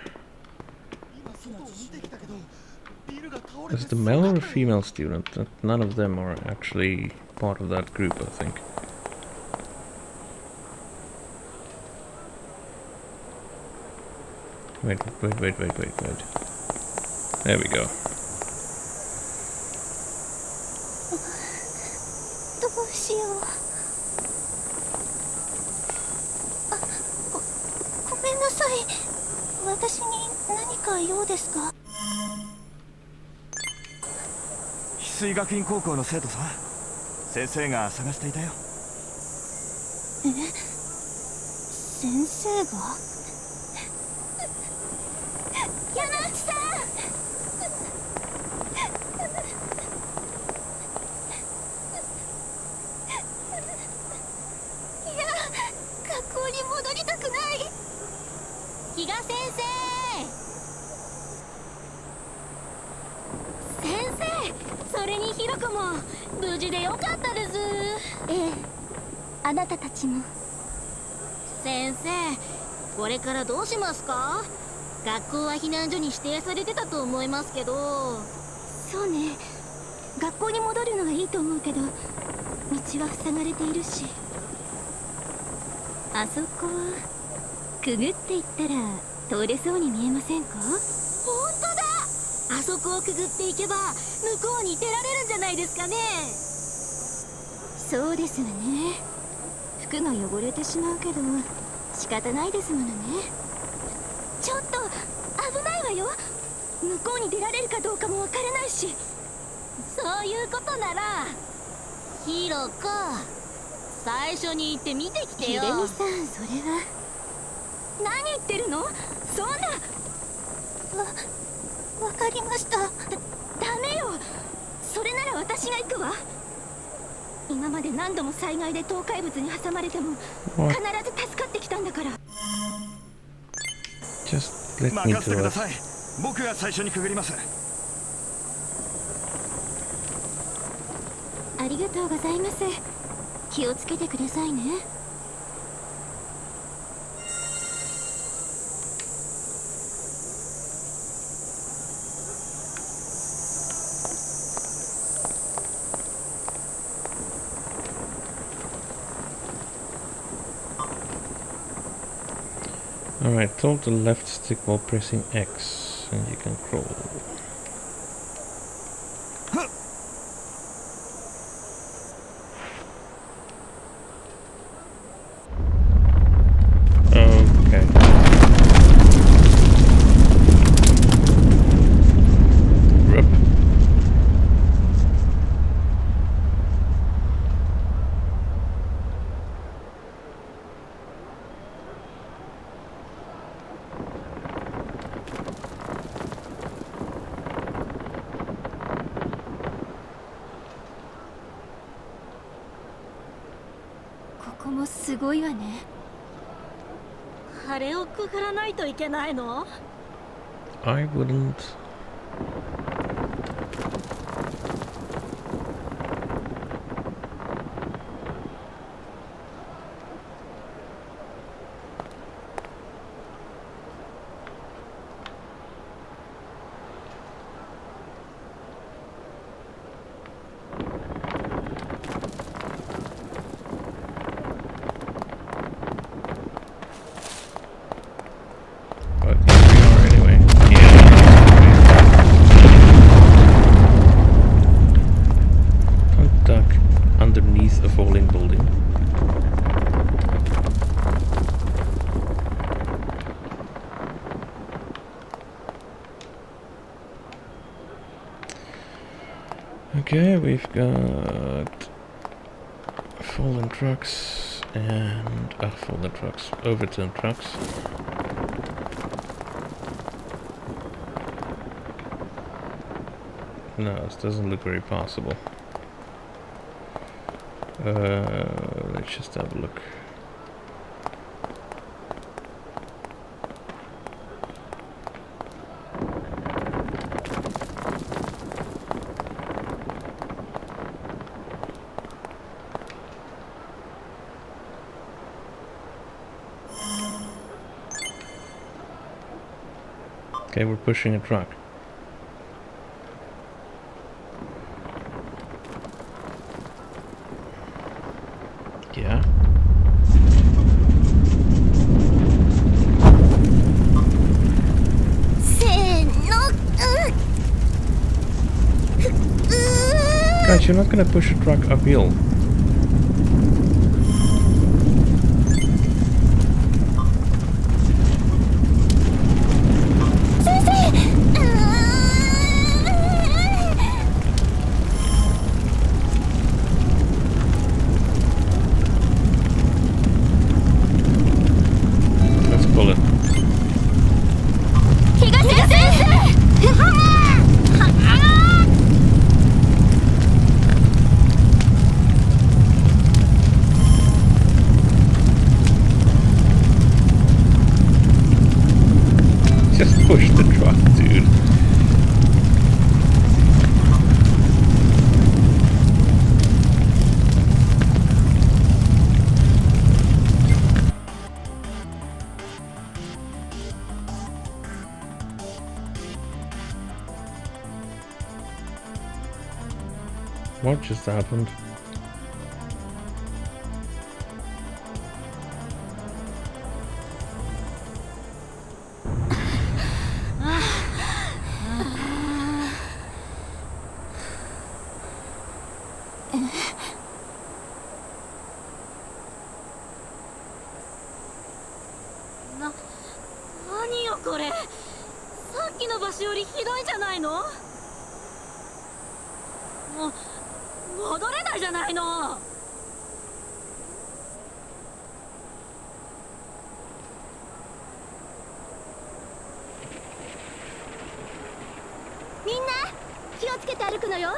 Is it a male or a female student? None of them are actually part of that group, I think. Wait. There we go. どうしよう。ごめんなさい。私に何か用ですか？翡翠学院高校の生徒さん、先生が探していたよ。え？先生が？山内さん！の子も無事でよかったです。ええ、あなたたちも。先生、これからどうしますか？学校は避難所に指定されてたと思いますけど。そうね、学校に戻るのはいいと思うけど、道は塞がれているし。あそこくぐっていったら通れそうに見えませんか？本当だ！あそこをくぐっていけば向こうに出られるんじゃないですかね。そうですわね。服が汚れてしまうけど仕方ないですものね。ちょっと危ないわよ。向こうに出られるかどうかもわからないし。そういうことならヒロコ、最初に行って見てきてよ。ヒレミさん、それは。何言ってるの？そんな。わかりました。ダメよ。それなら私が行くわ。今まで何度も災害で倒壊物に挟まれても必ず助かってきたんだから。任せてください。僕が最初にくぐります。ありがとうございます。気をつけてくださいね。Alright, hold the left stick while pressing X and you can crawl. Okay. Rup.ここもすごいわね。あれをくぐらないといけないの？ I wouldn't. But here we are anyway. Don't duck underneath a falling building. Okay, we've got fallen trucks and fallen trucks, overturned trucks. No, this doesn't look very possible. Let's just have a look. Okay, we're pushing a truck. Yeah. Guys, you're not gonna push a truck uphill. Let's pull it. What just happened?何よこれ、さっきの場所よりひどいじゃないの。もう戻れないじゃないの。みんな気をつけて歩くのよ。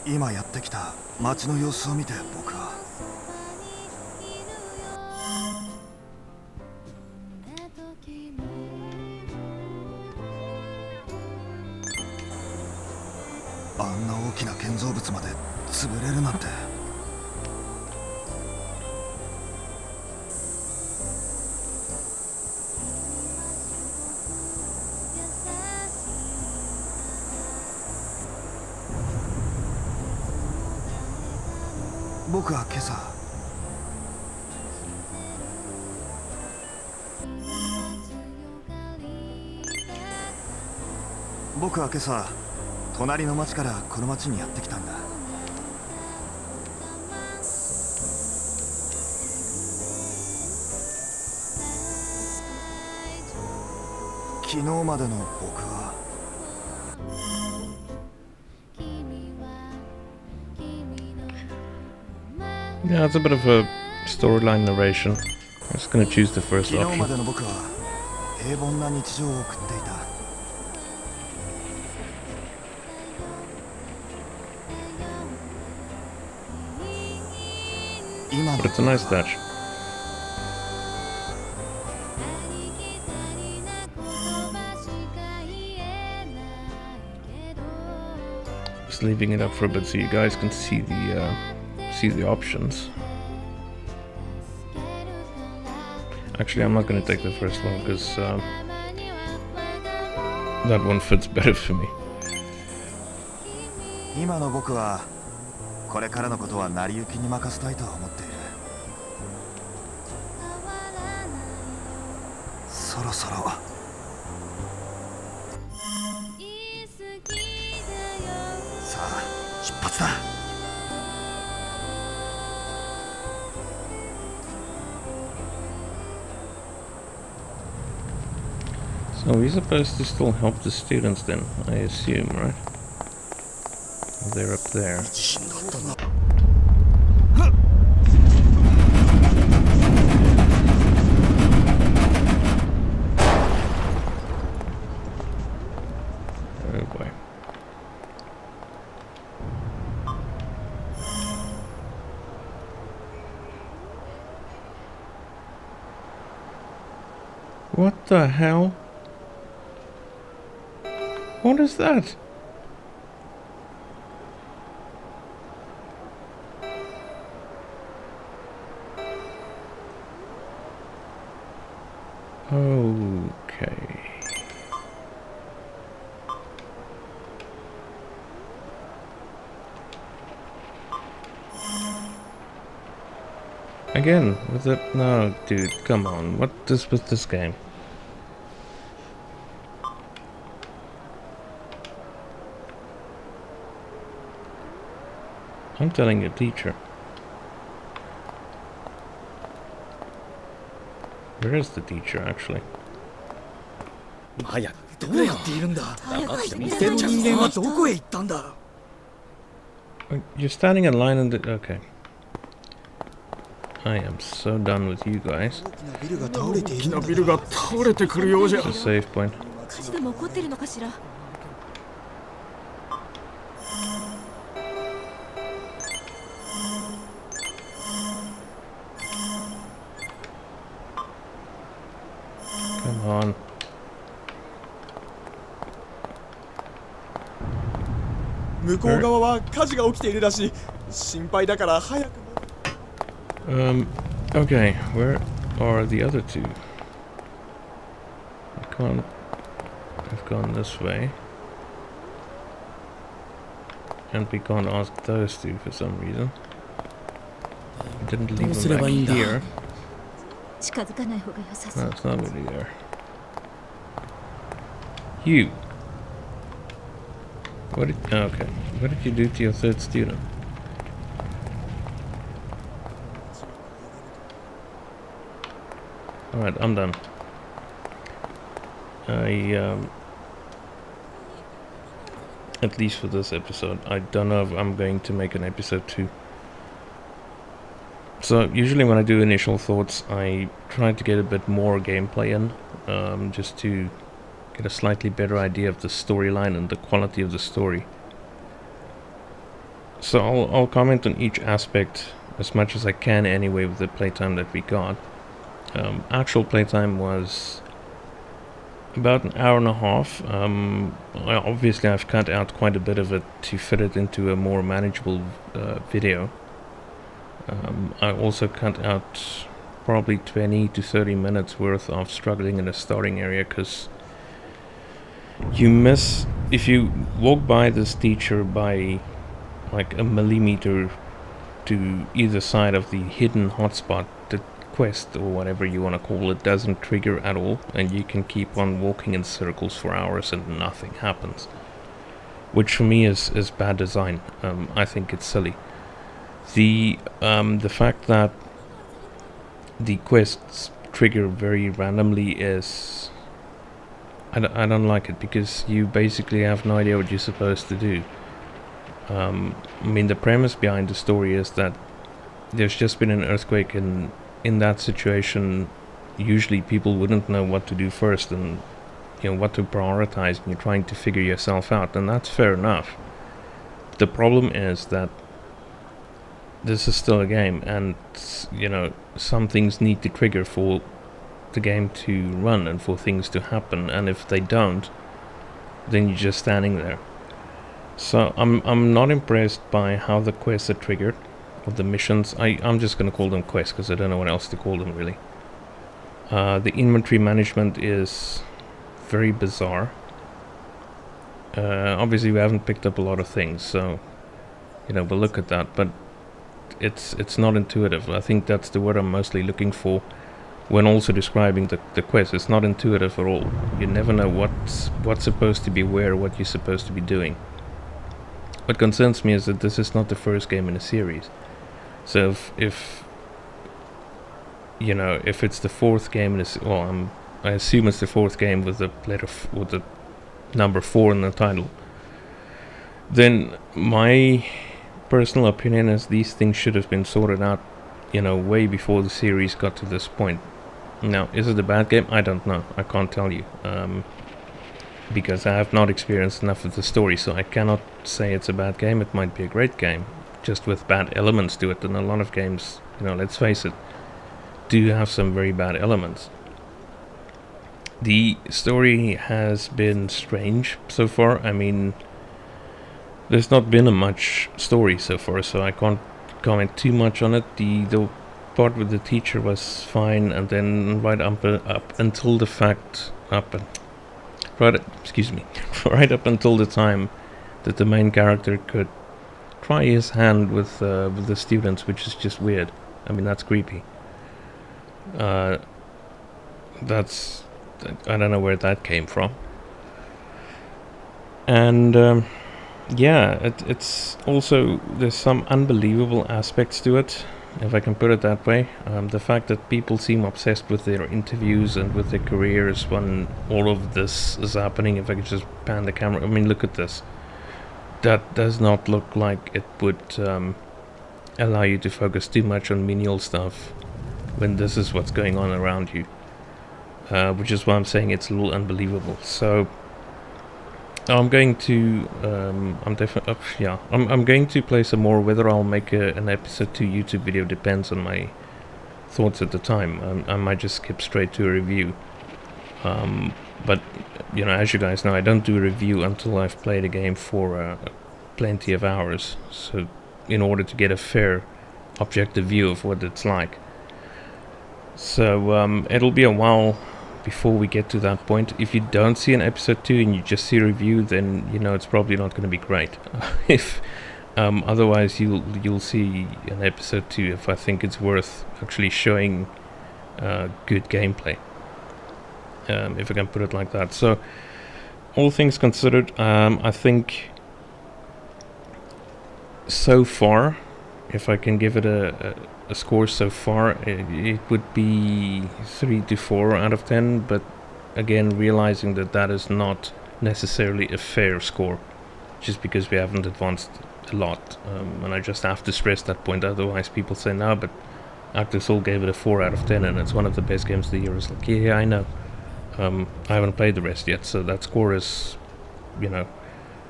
今やってきた街の様子を見て僕はあんな大きな建造物まで潰れるなんて。僕は今朝隣の町からこの町にやってきたんだ。昨日までの僕はYeah, it's a bit of a storyline narration. I'm just gonna choose the first 昨日まで option. の僕は平凡な日常を送っていた。今の But it's a nice touch. Just leaving it up for a bit so you guys can see the options. Actually, I'm not going to take the first one because that one fits better for me. 今の僕はこれからのことは成り行きに任せたいとは思っている。そろそろさあ出発だ。So we're supposed to still help the students then, I assume, right? They're up there. Oh boy. What the hell? What is that? Okay. Again, with it? No, dude, come on. What is with this game? I'm telling your teacher. Where is the teacher, actually? マヤ、どうやっているんだ。店の人間はどこへ行ったんだ。You're standing in line and okay. I am so done with you guys. 大きなビルが倒れてくるようじゃ。 It's a save point. 火事でも起こってるのかしら。on. Okay, where are the other two? I've gone this way. And we can't ask those two for some reason. I didn't leave them back here. No, it's not really there. You. Okay. What did you do to your third student? Alright, I'm done. At least for this episode. I don't know if I'm going to make an episode 2. So usually when I do initial thoughts, I try to get a bit more gameplay in, just to get a slightly better idea of the storyline and the quality of the story. So I'll comment on each aspect as much as I can anyway with the playtime that we got. Actual playtime was about an hour and a half. Obviously I've cut out quite a bit of it to fit it into a more manageable video. I also cut out probably 20 to 30 minutes worth of struggling in the starting area, because you miss, if you walk by this teacher by like a millimeter to either side of the hidden hotspot, the quest or whatever you want to call it doesn't trigger at all, and you can keep on walking in circles for hours and nothing happens, which for me is bad design. I think it's silly. The fact that the quests trigger very randomly is, I don't like it, because you basically have no idea what you're supposed to do. I mean, the premise behind the story is that there's just been an earthquake, and in that situation usually people wouldn't know what to do first and what to prioritize, and you're trying to figure yourself out, and that's fair enough. The problem is that this is still a game, and some things need to trigger for the game to run and for things to happen, and if they don't, then you're just standing there. So I'm not impressed by how the quests are triggered, or the missions. I'm just going to call them quests because I don't know what else to call them really. The inventory management is very bizarre. Obviously we haven't picked up a lot of things, so we'll look at that, but it's not intuitive. I think that's the word I'm mostly looking for when also describing the quest. It's not intuitive at all. You never know what's supposed to be where, what you're supposed to be doing. What concerns me is that this is not the first game in a series. So if it's the fourth game in a I assume it's the fourth game with the with the number 4 in the title, then my personal opinion is these things should have been sorted out, way before the series got to this point. Now, is it a bad game? I don't know. I can't tell you. Because I have not experienced enough of the story, so I cannot say it's a bad game. It might be a great game, just with bad elements to it, and a lot of games, let's face it, do have some very bad elements. The story has been strange so far. I mean, there's not been much story so far, so I can't comment too much on it. The part with the teacher was fine, and then right up until the fact right up until the time that the main character could try his hand with the students, which is just weird. I mean, that's creepy. I don't know where that came from. And it's also, there's some unbelievable aspects to it, if I can put it that way. The fact that people seem obsessed with their interviews and with their careers when all of this is happening. If I could just pan the camera, I mean, look at this. That does not look like it would allow you to focus too much on menial stuff when this is what's going on around you, which is why I'm saying it's a little unbelievable. So I'm going to I'm going to play some more. Whether I'll make an episode 2 YouTube video depends on my thoughts at the time. I might just skip straight to a review. But you know, as you guys know, I don't do a review until I've played a game for plenty of hours, so in order to get a fair objective view of what it's like. So it'll be a while before we get to that point. If you don't see an episode 2 and you just see a review, then you know it's probably not going to be great. If otherwise you'll see an episode 2 if I think it's worth actually showing good gameplay, if I can put it like that. So all things considered, I think so far, if I can give it a score so far, it would be 3 to 4 out of 10, but again realizing that that is not necessarily a fair score, just because we haven't advanced a lot, and I just have to stress that point, otherwise people say no, but Active Soul gave it a 4 out of 10 and it's one of the best games of the year. It's like, yeah, I know, I haven't played the rest yet, so that score is, you know,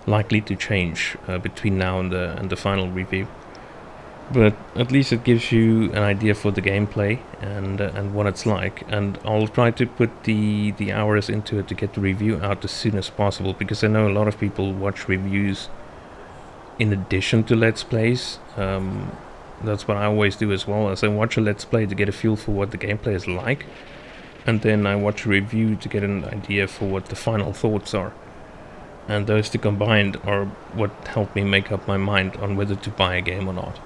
likely to change between now and the final review. But at least it gives you an idea for the gameplay and what it's like, and I'll try to put the hours into it to get the review out as soon as possible, because I know a lot of people watch reviews in addition to Let's Plays. That's what I always do as well, as I watch a Let's Play to get a feel for what the gameplay is like, and then I watch a review to get an idea for what the final thoughts are. And those two combined are what help me make up my mind on whether to buy a game or not.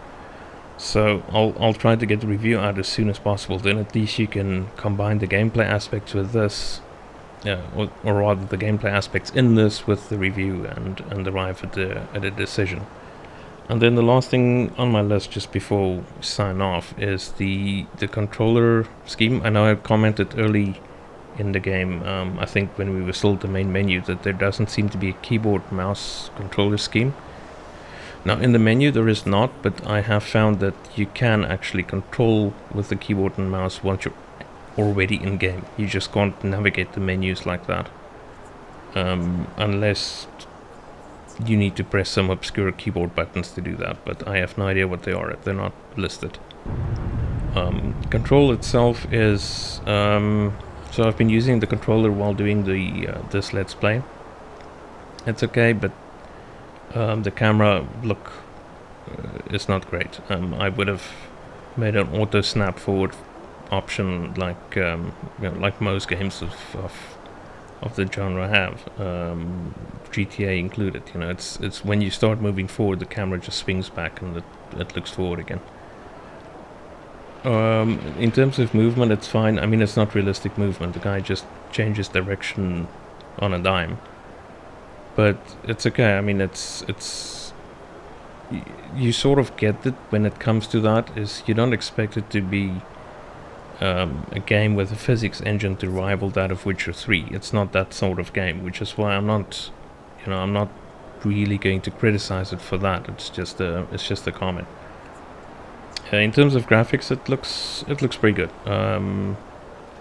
So I'll try to get the review out as soon as possible, then at least you can combine the gameplay aspects with this, or rather the gameplay aspects in this with the review, and arrive at a decision. And then the last thing on my list just before we sign off is the controller scheme. I know I commented early in the game, I think when we were still at the main menu, that there doesn't seem to be a keyboard mouse controller scheme. Now in the menu there is not, but I have found that you can actually control with the keyboard and mouse once you're already in game. You just can't navigate the menus like that, unless you need to press some obscure keyboard buttons to do that, but I have no idea what they are, they're not listed. Control itself is, so I've been using the controller while doing this Let's Play. It's okay, but the camera look is not great. I would have made an auto snap forward option like you know, like most games of the genre have, GTA included. You know, it's when you start moving forward, the camera just swings back and it looks forward again. In terms of movement, it's fine. I mean, it's not realistic movement. The guy just changes direction on a dime. But it's okay. I mean, it's you sort of get it when it comes to that. Is you don't expect it to be a game with a physics engine to rival that of Witcher 3. It's not that sort of game, which is why I'm not really going to criticize it for that. It's just a comment. In terms of graphics, it looks pretty good.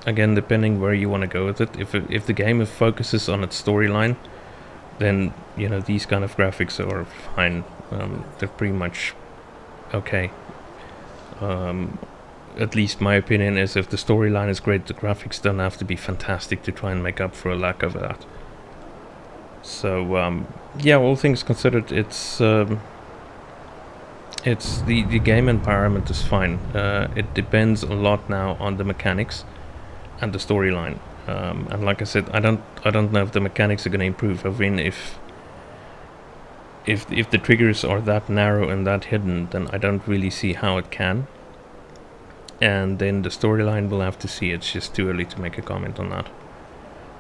Again, depending where you want to go with it. If the game focuses on its storyline, then you know these kind of graphics are fine. They're pretty much okay. At least my opinion is, if the storyline is great, the graphics don't have to be fantastic to try and make up for a lack of that. So yeah, all things considered, it's the game environment is fine. It depends a lot now on the mechanics and the storyline. And like I said, I don't know if the mechanics are going to improve. I mean, if the triggers are that narrow and that hidden, then I don't really see how it can. And then the storyline, we'll have to see. It's just too early to make a comment on that.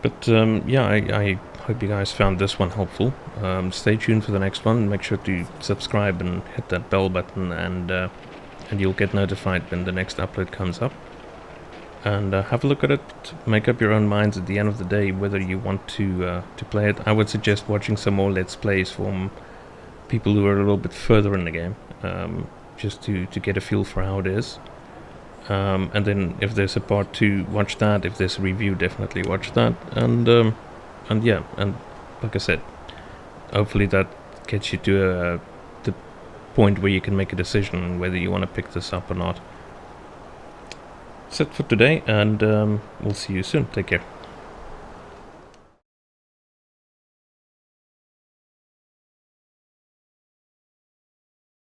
But yeah, I hope you guys found this one helpful. Stay tuned for the next one. Make sure to subscribe and hit that bell button, and you'll get notified when the next upload comes up. And have a look at it. Make up your own minds at the end of the day whether you want to play it. I would suggest watching some more Let's Plays from people who are a little bit further in the game, just to get a feel for how it is. And then if there's a part 2, watch that. If there's a review, definitely watch that. And yeah, and like I said, hopefully that gets you to the point where you can make a decision on whether you want to pick this up or not. That's it for today, and we'll see you soon. Take care.